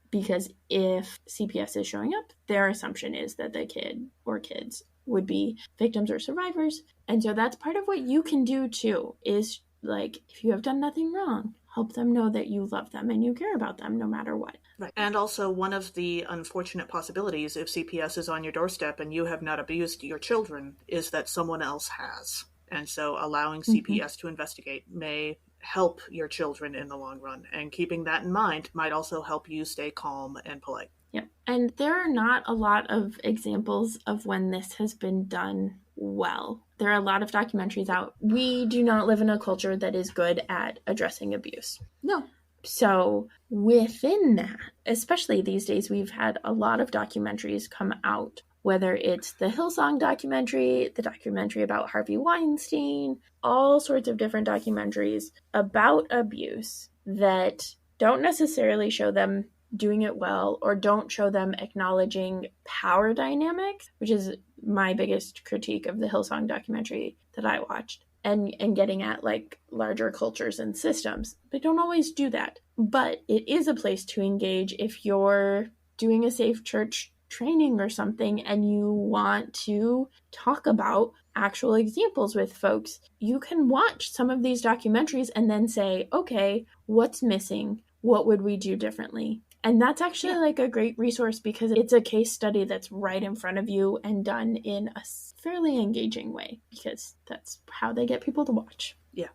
B: Because if CPS is showing up, their assumption is that the kid or kids would be victims or survivors. And so that's part of what you can do too, is like, if you have done nothing wrong, help them know that you love them and you care about them no matter what.
A: Right. And also, one of the unfortunate possibilities if CPS is on your doorstep and you have not abused your children is that someone else has. And so allowing CPS to investigate may help your children in the long run. And keeping that in mind might also help you stay calm and polite.
B: Yep. And there are not a lot of examples of when this has been done well. There are a lot of documentaries out. We do not live in a culture that is good at addressing abuse.
A: No.
B: So within that, especially these days, we've had a lot of documentaries come out, whether it's the Hillsong documentary, the documentary about Harvey Weinstein, all sorts of different documentaries about abuse that don't necessarily show them doing it well or don't show them acknowledging power dynamics, which is my biggest critique of the Hillsong documentary that I watched. And getting at like larger cultures and systems. They don't always do that. But it is a place to engage if you're doing a safe church training or something and you want to talk about actual examples with folks. You can watch some of these documentaries and then say, okay, what's missing? What would we do differently? And that's actually like a great resource because it's a case study that's right in front of you and done in a fairly engaging way because that's how they get people to watch.
A: Yeah.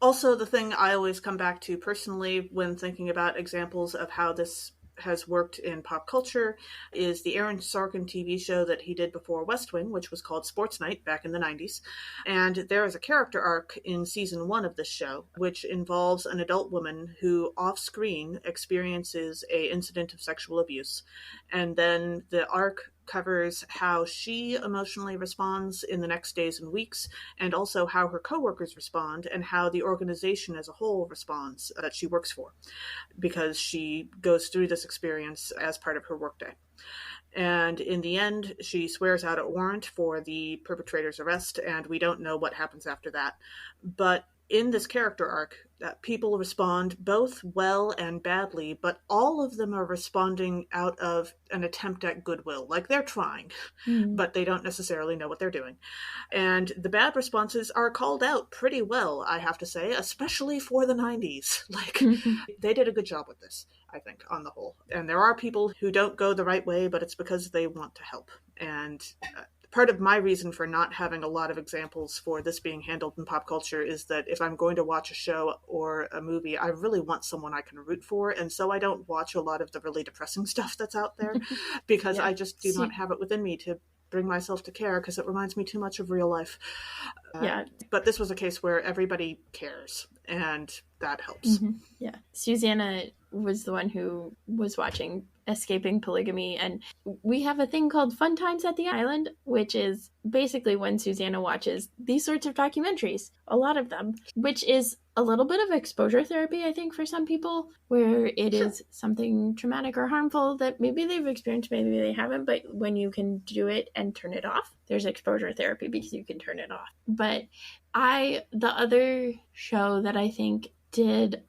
A: Also, the thing I always come back to personally when thinking about examples of how this has worked in pop culture is the Aaron Sorkin TV show that he did before West Wing, which was called Sports Night back in the 90s. And there is a character arc in season 1 of this show, which involves an adult woman who off-screen experiences an incident of sexual abuse. And then the arc covers how she emotionally responds in the next days and weeks, and also how her coworkers respond and how the organization as a whole responds that she works for, because she goes through this experience as part of her workday. And in the end, she swears out a warrant for the perpetrator's arrest, and we don't know what happens after that. But in this character arc, people respond both well and badly, but all of them are responding out of an attempt at goodwill. Like they're trying, but they don't necessarily know what they're doing. And the bad responses are called out pretty well, I have to say, especially for the 90s. Like, they did a good job with this, I think, on the whole. And there are people who don't go the right way, but it's because they want to help. And part of my reason for not having a lot of examples for this being handled in pop culture is that if I'm going to watch a show or a movie, I really want someone I can root for. And so I don't watch a lot of the really depressing stuff that's out there because I just do not have it within me to bring myself to care because it reminds me too much of real life. But this was a case where everybody cares and that helps.
B: Yeah. Susanna was the one who was watching Escaping Polygamy, and we have a thing called Fun Times at the Island, which is basically when Susanna watches these sorts of documentaries, a lot of them, which is a little bit of exposure therapy, I think, for some people, where it is something traumatic or harmful that maybe they've experienced, maybe they haven't, but when you can do it and turn it off, there's exposure therapy because you can turn it off. But the other show that I think did,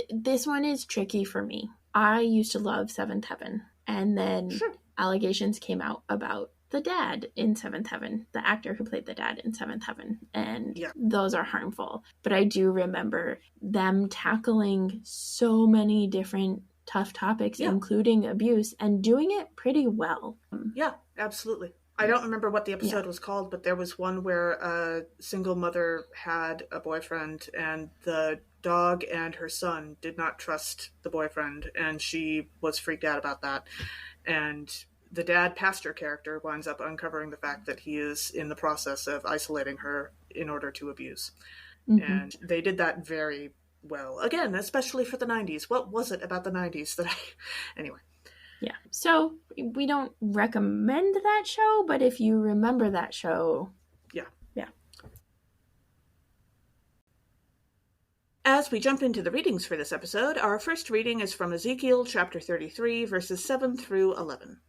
B: this one is tricky for me. I used to love Seventh Heaven, and then allegations came out about the dad in Seventh Heaven, the actor who played the dad in Seventh Heaven, and those are harmful. But I do remember them tackling so many different tough topics, including abuse, and doing it pretty well.
A: Yeah, absolutely. I don't remember what the episode was called, but there was one where a single mother had a boyfriend and the dog and her son did not trust the boyfriend, and she was freaked out about that. And the dad pastor character winds up uncovering the fact that he is in the process of isolating her in order to abuse. Mm-hmm. And they did that very well. Again, especially for the 90s. What was it about the 90s that I... Anyway.
B: Yeah. So we don't recommend that show, but if you remember that show...
A: Yeah.
B: Yeah.
A: As we jump into the readings for this episode, our first reading is from Ezekiel chapter 33, verses 7 through 11.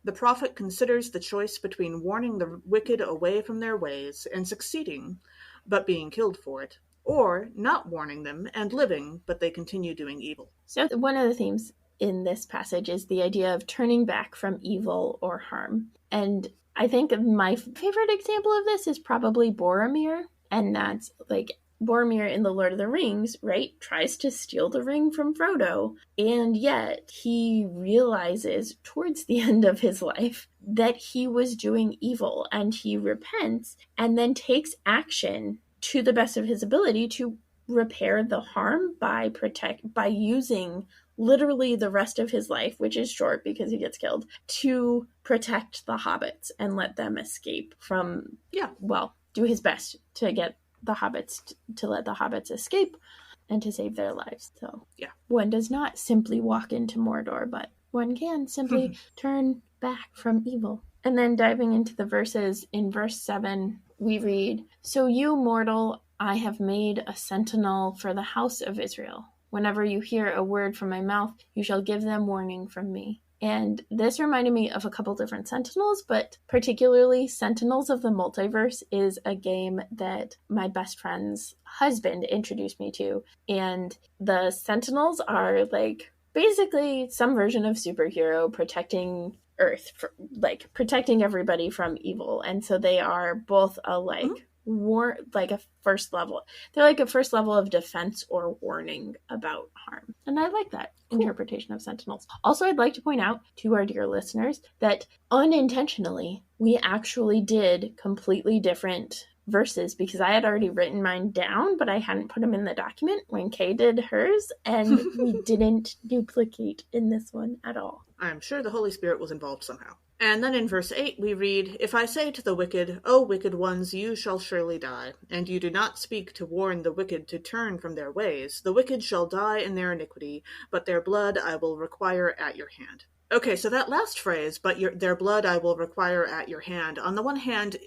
A: The prophet considers the choice between warning the wicked away from their ways and succeeding, but being killed for it, or not warning them and living, but they continue doing evil.
B: So one of the themes in this passage is the idea of turning back from evil or harm. And I think my favorite example of this is probably Boromir, and that's like Boromir in The Lord of the Rings, right, tries to steal the ring from Frodo, and yet he realizes towards the end of his life that he was doing evil, and he repents and then takes action to the best of his ability to repair the harm by using literally the rest of his life, which is short because he gets killed, to protect the hobbits and let them escape from, do his best to get the hobbits, to let the hobbits escape and to save their lives. So one does not simply walk into Mordor, but one can simply turn back from evil. And then diving into the verses, in verse 7, we read, "So you, mortal, I have made a sentinel for the house of Israel. Whenever you hear a word from my mouth, you shall give them warning from me." And this reminded me of a couple different Sentinels, but particularly Sentinels of the Multiverse is a game that my best friend's husband introduced me to. And the Sentinels are like basically some version of superhero protecting Earth, protecting everybody from evil. And so they are both a a first level. They're like a first level of defense or warning about harm. And I like that interpretation of Sentinels. Also, I'd like to point out to our dear listeners that unintentionally, we actually did completely different verses because I had already written mine down, but I hadn't put them in the document when Kay did hers, and we didn't duplicate in this one at all.
A: I'm sure the Holy Spirit was involved somehow. And then in verse 8 we read, "If I say to the wicked, O wicked ones, you shall surely die, and you do not speak to warn the wicked to turn from their ways, the wicked shall die in their iniquity, but their blood I will require at your hand." Okay, so that last phrase, but their blood I will require at your hand, on the one hand,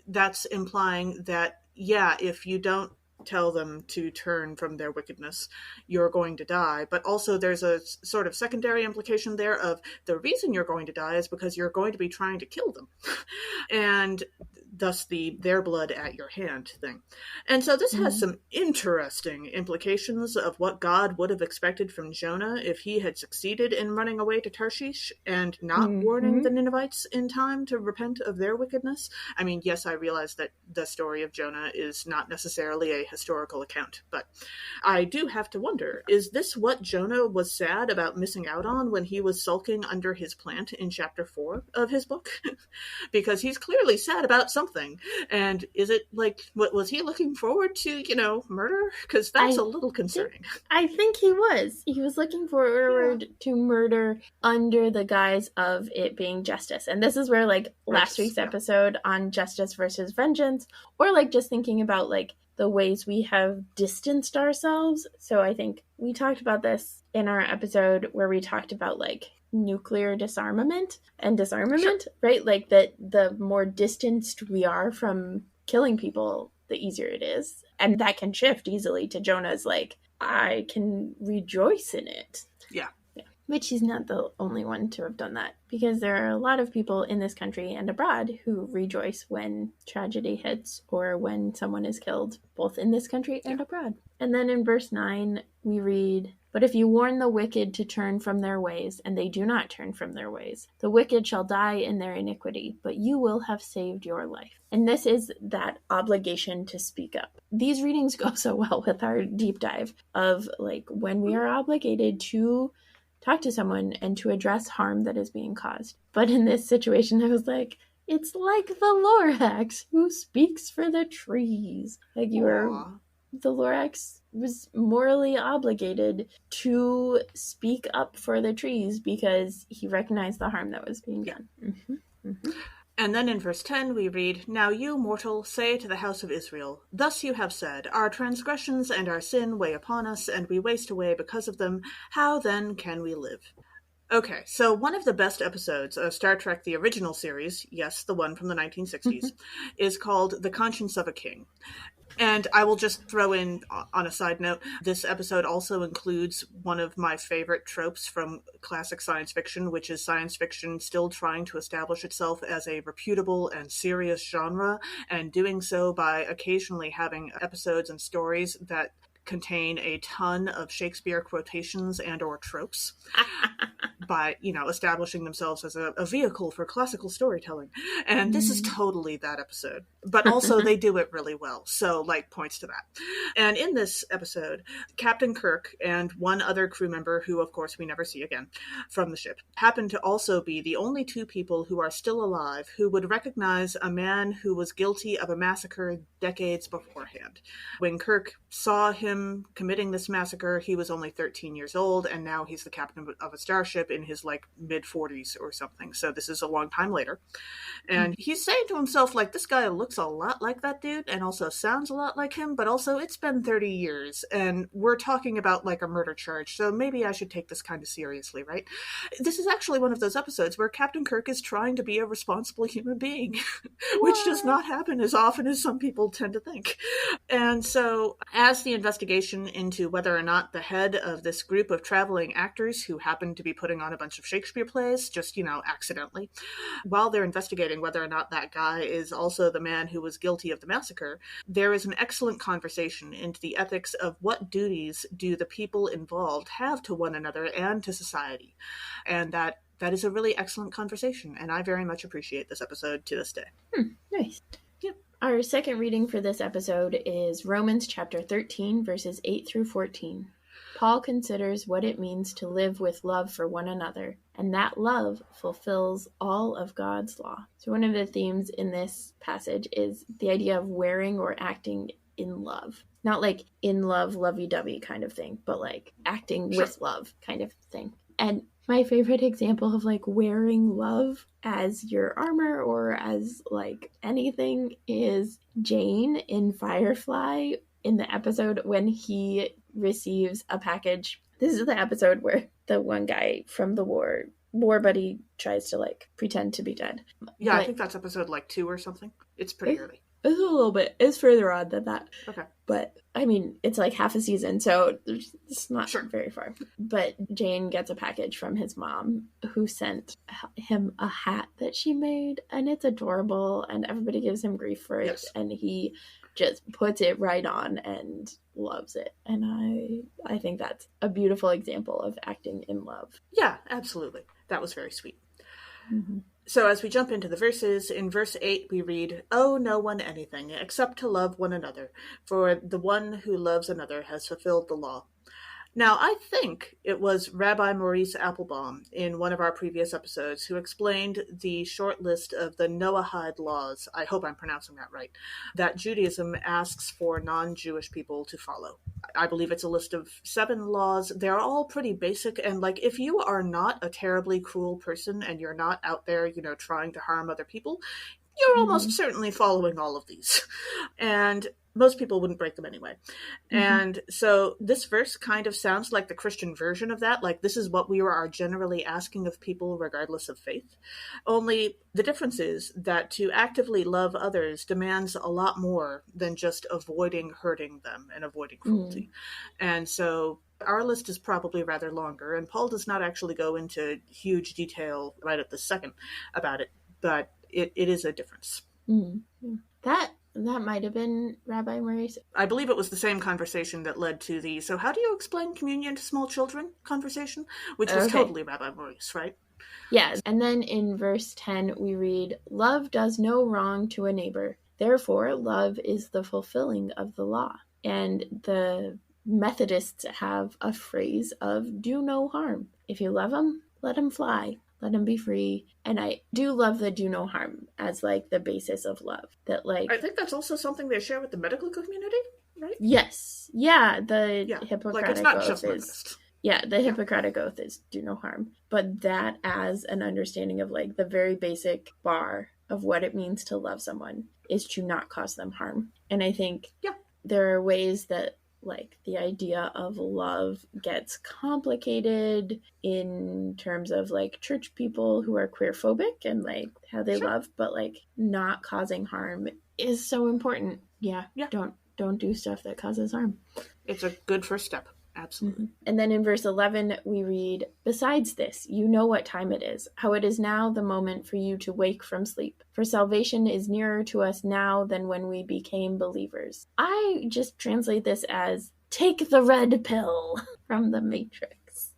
A: that's implying that, if you don't tell them to turn from their wickedness, you're going to die. But also there's a sort of secondary implication there of the reason you're going to die is because you're going to be trying to kill them. And thus their blood at your hand thing. And so this has some interesting implications of what God would have expected from Jonah if he had succeeded in running away to Tarshish and not warning the Ninevites in time to repent of their wickedness. I mean, yes, I realize that the story of Jonah is not necessarily a historical account, but I do have to wonder, is this what Jonah was sad about missing out on when he was sulking under his plant in chapter 4 of his book? Because he's clearly sad about something. And is it like, what was he looking forward to, murder? Because that's a little concerning.
B: I think he was. He was looking forward to murder under the guise of it being justice. And this is where last week's episode on justice versus vengeance, or just thinking about the ways we have distanced ourselves. So I think we talked about this in our episode where we talked about nuclear disarmament and disarmament, right? That the more distanced we are from killing people, the easier it is. And that can shift easily to Jonah's I can rejoice in it.
A: Yeah.
B: Which he's not the only one to have done that, because there are a lot of people in this country and abroad who rejoice when tragedy hits or when someone is killed, both in this country and abroad. And then in verse 9, we read, "But if you warn the wicked to turn from their ways, and they do not turn from their ways, the wicked shall die in their iniquity, but you will have saved your life." And this is that obligation to speak up. These readings go so well with our deep dive of when we are obligated to talk to someone and to address harm that is being caused. But in this situation, I was it's like the Lorax who speaks for the trees. The Lorax was morally obligated to speak up for the trees because he recognized the harm that was being done. Mm-hmm. Mm-hmm.
A: And then in verse 10 we read, "Now you, mortal, say to the house of Israel, Thus you have said, Our transgressions and our sin weigh upon us, and we waste away because of them. How then can we live?" Okay, so one of the best episodes of Star Trek, the original series, yes, the one from the 1960s, is called The Conscience of a King. And I will just throw in, on a side note, this episode also includes one of my favorite tropes from classic science fiction, which is science fiction still trying to establish itself as a reputable and serious genre, and doing so by occasionally having episodes and stories that contain a ton of Shakespeare quotations and or tropes by, establishing themselves as a vehicle for classical storytelling. And this is totally that episode. But also they do it really well. So, points to that. And in this episode, Captain Kirk and one other crew member, who of course we never see again from the ship, happen to also be the only two people who are still alive who would recognize a man who was guilty of a massacre decades beforehand. When Kirk saw him committing this massacre, he was only 13 years old, and now he's the captain of a starship in his mid-40s or something. So this is a long time later. And he's saying to himself, this guy looks a lot like that dude and also sounds a lot like him, but also it's been 30 years and we're talking about a murder charge, so maybe I should take this kind of seriously, right? This is actually one of those episodes where Captain Kirk is trying to be a responsible human being, which does not happen as often as some people tend to think. And so as the investigation into whether or not the head of this group of traveling actors who happen to be putting on a bunch of Shakespeare plays, just, accidentally, while they're investigating whether or not that guy is also the man who was guilty of the massacre, there is an excellent conversation into the ethics of what duties do the people involved have to one another and to society. And that is a really excellent conversation, and I very much appreciate this episode to this day.
B: Nice. Yep. Our second reading for this episode is Romans chapter 13, verses 8 through 14. Paul considers what it means to live with love for one another, and that love fulfills all of God's law. So one of the themes in this passage is the idea of wearing or acting in love. Not in love, lovey-dovey kind of thing, but acting with love kind of thing. And my favorite example of wearing love as your armor or as anything is Jane in Firefly in the episode when he receives a package. This is the episode where the one guy from the war buddy tries to pretend to be dead.
A: Yeah, I think that's episode 2 or something. It's pretty early.
B: It's a little bit. It's further on than that.
A: Okay.
B: But, I mean, it's half a season, so it's not very far. But Jane gets a package from his mom, who sent him a hat that she made, and it's adorable, and everybody gives him grief for it, and he just puts it right on and loves it. And I think that's a beautiful example of acting in love.
A: Yeah, absolutely. That was very sweet.
B: Mm-hmm.
A: So as we jump into the verses, in verse 8 we read, "Owe no one anything except to love one another, for the one who loves another has fulfilled the law." Now, I think it was Rabbi Maurice Applebaum in one of our previous episodes who explained the short list of the Noahide laws, I hope I'm pronouncing that right, that Judaism asks for non-Jewish people to follow. I believe it's a list of 7 laws. They're all pretty basic, and if you are not a terribly cruel person and you're not out there, trying to harm other people, you're almost certainly following all of these. And most people wouldn't break them anyway. And so this verse kind of sounds like the Christian version of that. This is what we are generally asking of people regardless of faith. Only the difference is that to actively love others demands a lot more than just avoiding hurting them and avoiding cruelty. And so our list is probably rather longer, and Paul does not actually go into huge detail right at this second about it, but it is a difference.
B: That might have been Rabbi Maurice.
A: I believe it was the same conversation that led to the "so how do you explain communion to small children" conversation, which was totally Rabbi Maurice, right?
B: Yes. And then in verse 10 we read, "Love does no wrong to a neighbor. Therefore, love is the fulfilling of the law." And the Methodists have a phrase of "do no harm." If you love them, let them fly. Let them be free. And I do love the "do no harm" as the basis of love. That
A: I think that's also something they share with the medical community. right?
B: Yes. Yeah, the Hippocratic
A: like it's not
B: Oath
A: just
B: is...
A: Methodist.
B: Yeah, the Hippocratic Oath is do no harm. But that as an understanding of like the very basic bar of what it means to love someone is to not cause them harm. And I think there are ways that like the idea of love gets complicated in terms of like church people who are queerphobic and like how they love, but like not causing harm is so important. Yeah. Don't do stuff that causes harm.
A: It's a good first step. Absolutely.
B: Mm-hmm. And then in verse 11, we read, "Besides this, you know what time it is, how it is now the moment for you to wake from sleep. For salvation is nearer to us now than when we became believers." I just translate this as, take the red pill from the Matrix.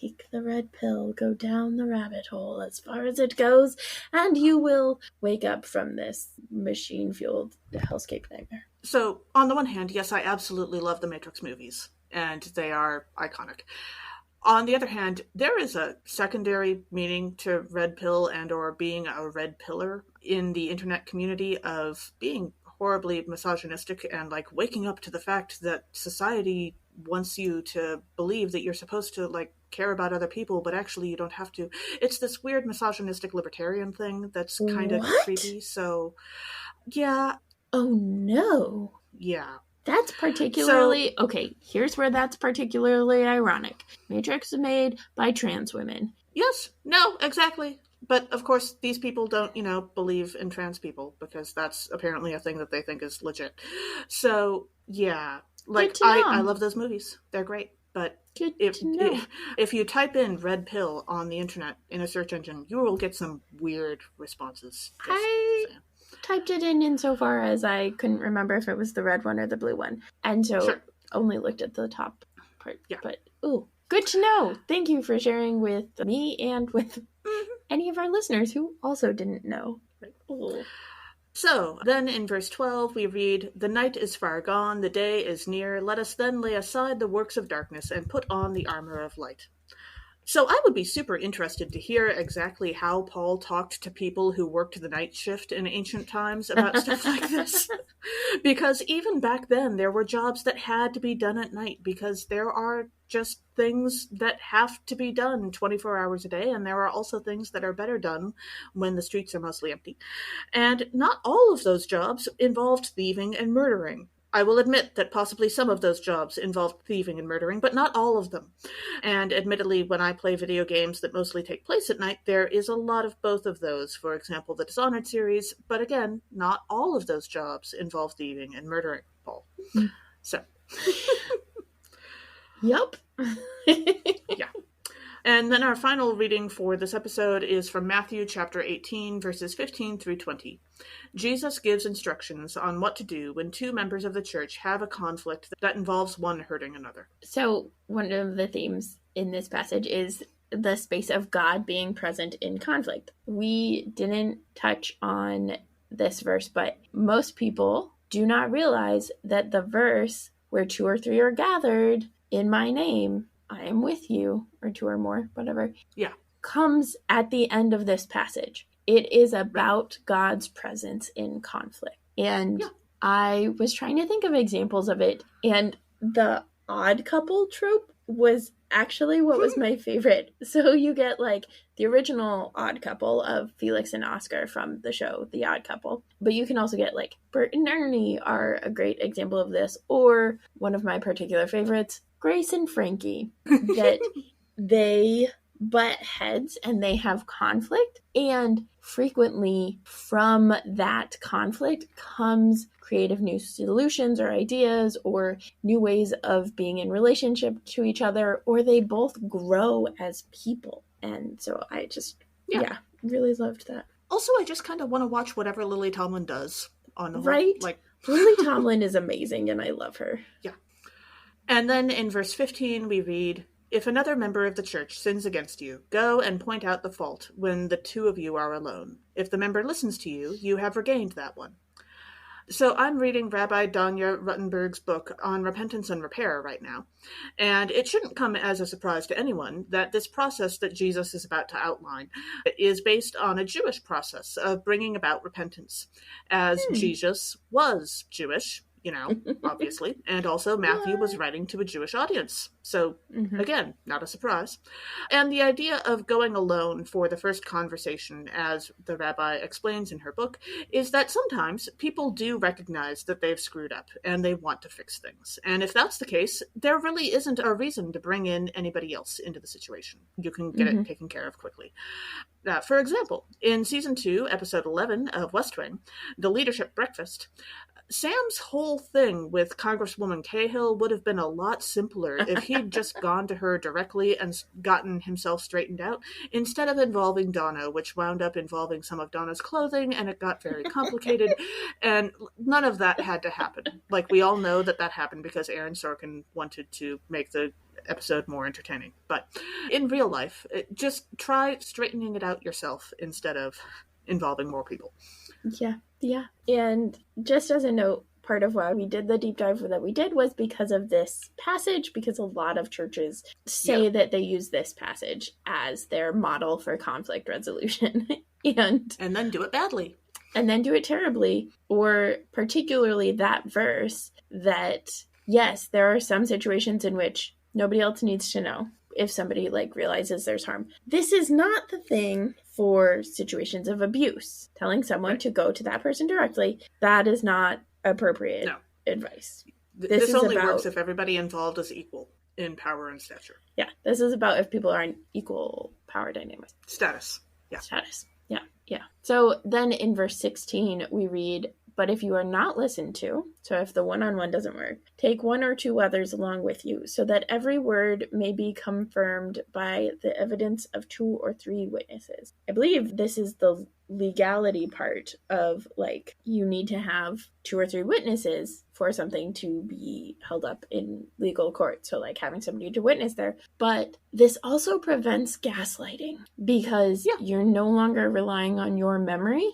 B: Take the red pill, go down the rabbit hole as far as it goes, and you will wake up from this machine-fueled hellscape nightmare.
A: So, on the one hand, yes, I absolutely love the Matrix movies, and they are iconic. On the other hand, there is a secondary meaning to red pill and or being a red pillar in the internet community of being horribly misogynistic and like waking up to the fact that society wants you to believe that you're supposed to like care about other people, but actually you don't have to. It's this weird misogynistic libertarian thing that's kind of creepy. So, yeah.
B: Oh no.
A: Yeah.
B: That's particularly... So, okay, here's where that's particularly ironic. Matrix is made by trans women.
A: Yes. No, exactly. But, of course, these people don't, believe in trans people because that's apparently a thing that they think is legit. So, yeah. Like, I love those movies. They're great. But if you type in red pill on the internet in a search engine, you will get some weird responses.
B: Typed it in insofar as I couldn't remember if it was the red one or the blue one. And so only looked at the top part. Yeah. But, good to know. Thank you for sharing with me and with any of our listeners who also didn't know.
A: Right. So, then in verse 12, we read, "The night is far gone, the day is near. Let us then lay aside the works of darkness and put on the armor of light." So I would be super interested to hear exactly how Paul talked to people who worked the night shift in ancient times about stuff like this. Because even back then, there were jobs that had to be done at night because there are just things that have to be done 24 hours a day, and there are also things that are better done when the streets are mostly empty. And not all of those jobs involved thieving and murdering. I will admit that possibly some of those jobs involved thieving and murdering, but not all of them. And admittedly, when I play video games that mostly take place at night, there is a lot of both of those. For example, the Dishonored series. But again, not all of those jobs involve thieving and murdering, Paul. So.
B: Yup.
A: Yeah. And then our final reading for this episode is from Matthew chapter 18, verses 15 through 20. Jesus gives instructions on what to do when two members of the church have a conflict that involves one hurting another.
B: So one of the themes in this passage is the space of God being present in conflict. We didn't touch on this verse, but most people do not realize that the verse where 2 or 3 are gathered in my name, I am with you, or 2 or more, whatever, comes at the end of this passage. It is about God's presence in conflict. And I was trying to think of examples of it, and the odd couple trope was actually what was my favorite. So you get like the original odd couple of Felix and Oscar from the show, The Odd Couple. But you can also get like Bert and Ernie are a great example of this, or one of my particular favorites, Grace and Frankie, that they butt heads and they have conflict, and frequently from that conflict comes creative new solutions or ideas or new ways of being in relationship to each other, or they both grow as people. And so I just really loved that.
A: Also, I just kind of want to watch whatever Lily Tomlin does on the
B: right
A: whole, like
B: Lily Tomlin is amazing and I love her.
A: Yeah. And then in verse 15, we read, "If another member of the church sins against you, go and point out the fault when the 2 of you are alone. If the member listens to you, you have regained that one." So I'm reading Rabbi Danya Ruttenberg's book on repentance and repair right now. And it shouldn't come as a surprise to anyone that this process that Jesus is about to outline is based on a Jewish process of bringing about repentance. As Jesus was Jewish, obviously. And also Matthew was writing to a Jewish audience. So, again, not a surprise. And the idea of going alone for the first conversation, as the rabbi explains in her book, is that sometimes people do recognize that they've screwed up and they want to fix things. And if that's the case, there really isn't a reason to bring in anybody else into the situation. You can get it taken care of quickly. For example, in season 2, episode 11 of West Wing, The Leadership Breakfast, Sam's whole thing with Congresswoman Cahill would have been a lot simpler if he'd just gone to her directly and gotten himself straightened out, instead of involving Donna, which wound up involving some of Donna's clothing, and it got very complicated, and none of that had to happen. Like, we all know that happened because Aaron Sorkin wanted to make the episode more entertaining. But in real life, just try straightening it out yourself instead of involving more people.
B: Yeah. And just as a note, part of why we did the deep dive that we did was because of this passage, because a lot of churches say that they use this passage as their model for conflict resolution. and
A: then do it badly.
B: And then do it terribly. Or particularly that verse that, yes, there are some situations in which nobody else needs to know if somebody realizes there's harm. This is not the thing for situations of abuse. Telling someone to go to that person directly, that is not appropriate advice.
A: This only works if everybody involved is equal in power and stature.
B: Yeah, this is about if people are in equal power dynamics.
A: Status. Yeah.
B: Status. Yeah. So then in verse 16, we read, "But if you are not listened to," so if the one-on-one doesn't work, "take one or two others along with you, so that every word may be confirmed by the evidence of 2 or 3 witnesses." I believe this is the legality part of, you need to have 2 or 3 witnesses for something to be held up in legal court. So, having somebody to witness there. But this also prevents gaslighting, because you're no longer relying on your memory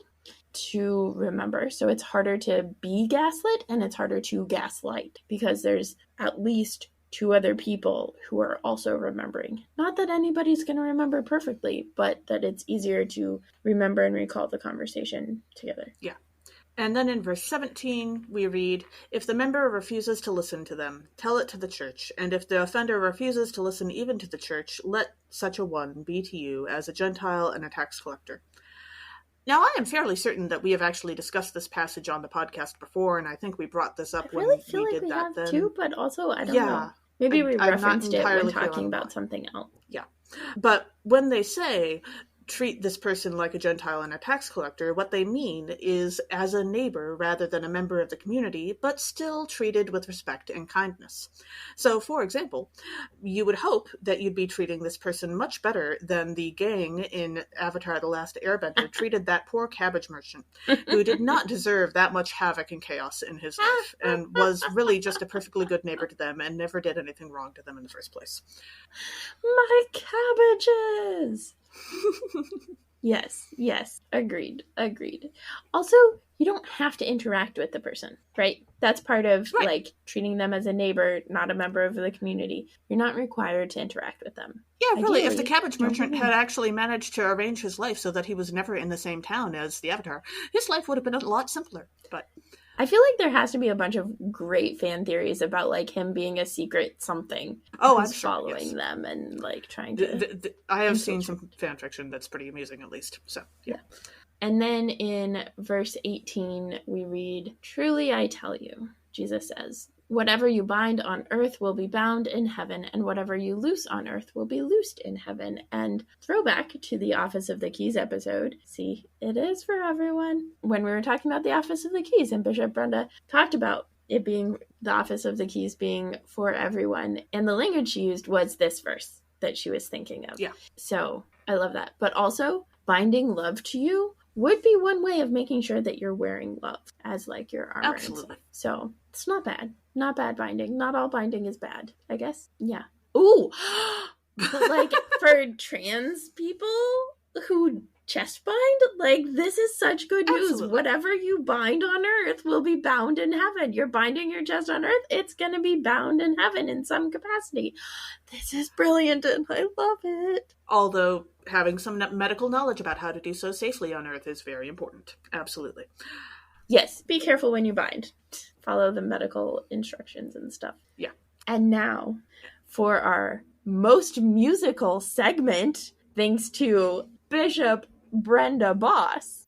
B: to remember. So it's harder to be gaslit and it's harder to gaslight because there's at least 2 other people who are also remembering. Not that anybody's going to remember perfectly, but that it's easier to remember and recall the conversation together.
A: Yeah. And then in verse 17, we read, "If the member refuses to listen to them, tell it to the church. And if the offender refuses to listen even to the church, let such a one be to you as a Gentile and a tax collector." Now, I am fairly certain that we have actually discussed this passage on the podcast before, and I think we brought this up when we did that then.
B: Too, but also, I don't know. Maybe we referenced it when talking about something else.
A: Yeah. But when they say, treat this person like a Gentile and a tax collector, what they mean is as a neighbor rather than a member of the community, but still treated with respect and kindness. So, for example, you would hope that you'd be treating this person much better than the gang in Avatar: The Last Airbender treated that poor cabbage merchant, who did not deserve that much havoc and chaos in his life, and was really just a perfectly good neighbor to them and never did anything wrong to them in the first place.
B: My cabbages! Yes. Agreed. Also, you don't have to interact with the person, right? That's part of treating them as a neighbor, not a member of the community. You're not required to interact with them.
A: Yeah, really. Ideally, if the cabbage merchant had actually managed to arrange his life so that he was never in the same town as the Avatar, his life would have been a lot simpler. But
B: I feel like there has to be a bunch of great fan theories about him being a secret something.
A: Oh, I'm sure,
B: following them and trying to.
A: I have seen some fan fiction that's pretty amusing, at least. So yeah.
B: And then in verse 18, we read, "Truly I tell you," Jesus says, "whatever you bind on earth will be bound in heaven, and whatever you loose on earth will be loosed in heaven." And throwback to the Office of the Keys episode. See, it is for everyone. When we were talking about the Office of the Keys, and Bishop Brenda talked about it being the Office of the Keys being for everyone, and the language she used was this verse that she was thinking of.
A: Yeah.
B: So I love that. But also, binding love to you would be one way of making sure that you're wearing love as your armor.
A: Absolutely.
B: So it's not bad. Not bad binding. Not all binding is bad, I guess. Yeah. Ooh! But for trans people who chest bind, this is such good news.
A: Absolutely.
B: Whatever you bind on earth will be bound in heaven. You're binding your chest on earth, it's going to be bound in heaven in some capacity. This is brilliant and I love it.
A: Although having some medical knowledge about how to do so safely on earth is very important. Absolutely.
B: Yes, be careful when you bind. Follow the medical instructions and stuff.
A: Yeah.
B: And now, for our most musical segment, thanks to Bishop Brenda Boss.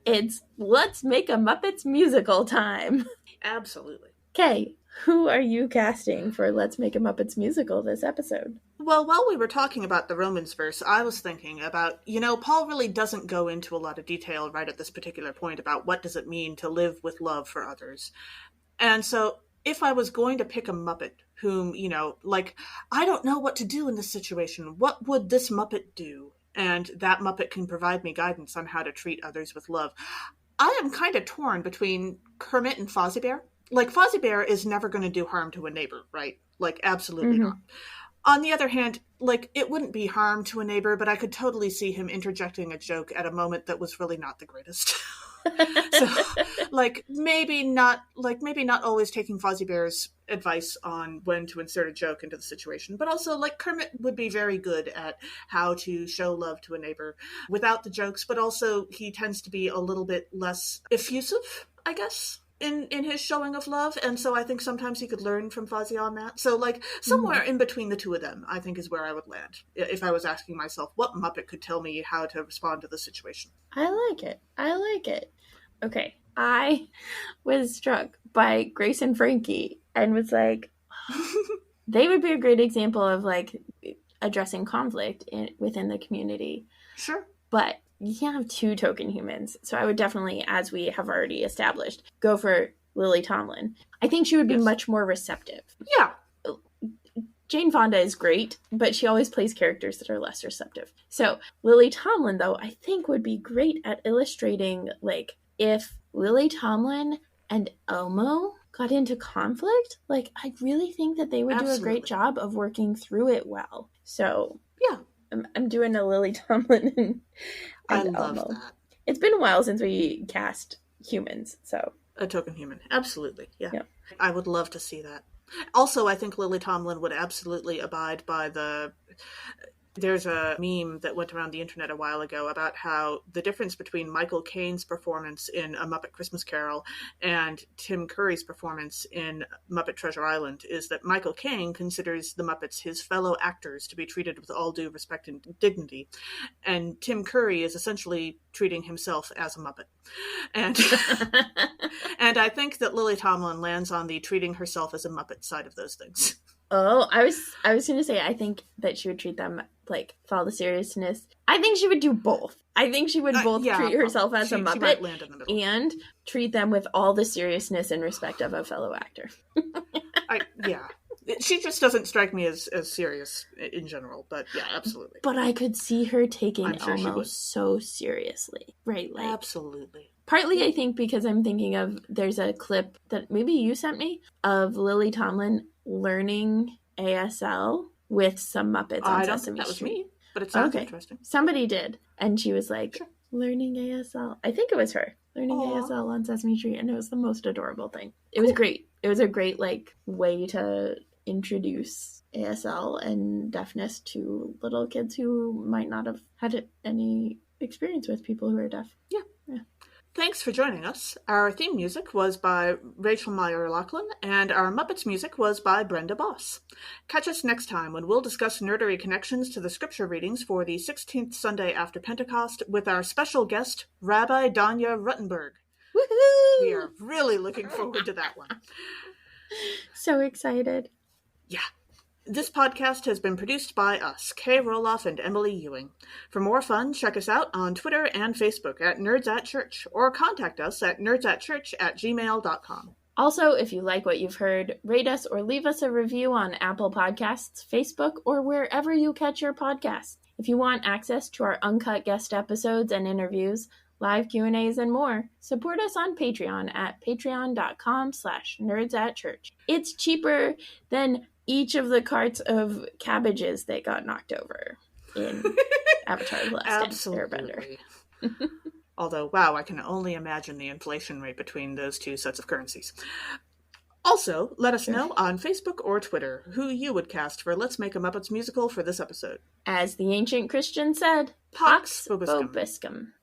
B: It's Let's Make a Muppets musical time.
A: Absolutely.
B: Okay, who are you casting for Let's Make a Muppets musical this episode?
A: Well, while we were talking about the Romans verse, I was thinking about, Paul really doesn't go into a lot of detail right at this particular point about what does it mean to live with love for others. And so if I was going to pick a Muppet whom, I don't know what to do in this situation, what would this Muppet do? And that Muppet can provide me guidance on how to treat others with love. I am kind of torn between Kermit and Fozzie Bear. Like, Fozzie Bear is never going to do harm to a neighbor, right? Like, absolutely not. On the other hand, like, it wouldn't be harm to a neighbor, but I could totally see him interjecting a joke at a moment that was really not the greatest. So, maybe not always taking Fozzie Bear's advice on when to insert a joke into the situation, but also, Kermit would be very good at how to show love to a neighbor without the jokes, but also he tends to be a little bit less effusive, I guess, in his showing of love, and so I think sometimes he could learn from Fozzie on that. So, somewhere in between the two of them, I think is where I would land, if I was asking myself what Muppet could tell me how to respond to the situation.
B: I like it. Okay, I was struck by Grace and Frankie and was like, they would be a great example of, addressing conflict within the community.
A: Sure.
B: But you can't have two token humans. So I would definitely, as we have already established, go for Lily Tomlin. I think she would be much more receptive.
A: Yeah.
B: Jane Fonda is great, but she always plays characters that are less receptive. So Lily Tomlin, though, I think would be great at illustrating, if Lily Tomlin and Elmo got into conflict, I really think that they would do a great job of working through it well. So,
A: yeah.
B: I'm doing a Lily Tomlin and
A: I love
B: Elmo.
A: that.
B: It's been a while since we cast humans, so.
A: A token human. Absolutely, yeah. I would love to see that. Also, I think Lily Tomlin would absolutely abide by There's a meme that went around the internet a while ago about how the difference between Michael Caine's performance in A Muppet Christmas Carol and Tim Curry's performance in Muppet Treasure Island is that Michael Caine considers the Muppets his fellow actors to be treated with all due respect and dignity. And Tim Curry is essentially treating himself as a Muppet. And and I think that Lily Tomlin lands on the treating herself as a Muppet side of those things.
B: Oh, I was going to say, I think that she would treat them, for all the seriousness. I think she would do both. I think she would both treat herself as a Muppet
A: she might land in the middle.
B: And treat them with all the seriousness and respect of a fellow actor.
A: Yeah. She just doesn't strike me as serious in general, but yeah, absolutely.
B: But I could see her taking Elmo so seriously. Right,
A: absolutely.
B: Partly, I think, because I'm thinking of, there's a clip that maybe you sent me of Lily Tomlin learning ASL with some Muppets on Sesame Street.
A: That was me, but it sounds interesting.
B: Somebody did, and she was like, learning ASL. I think it was her. Learning ASL on Sesame Street, and it was the most adorable thing. It was great. It was a great, way to introduce ASL and deafness to little kids who might not have had any experience with people who are deaf.
A: Yeah. Thanks for joining us. Our theme music was by Rachel Meyer-Lachlan, and our Muppets music was by Brenda Boss. Catch us next time when we'll discuss nerdery connections to the scripture readings for the 16th Sunday after Pentecost with our special guest, Rabbi Danya Ruttenberg.
B: Woohoo!
A: We are really looking forward to that one.
B: So excited.
A: Yeah. This podcast has been produced by us, Kay Rohloff and Emily Ewing. For more fun, check us out on Twitter and Facebook at Nerds at Church, or contact us at nerdsatchurch@gmail.com.
B: Also, if you like what you've heard, rate us or leave us a review on Apple Podcasts, Facebook, or wherever you catch your podcasts. If you want access to our uncut guest episodes and interviews, live Q&As, and more, support us on Patreon at patreon.com/nerdsatchurch. It's cheaper than each of the carts of cabbages that got knocked over in Avatar: The Last Airbender.
A: Although, wow, I can only imagine the inflation rate between those two sets of currencies. Also, let us know on Facebook or Twitter who you would cast for Let's Make a Muppets musical for this episode.
B: As the ancient Christian said,
A: Pax Vobiscum.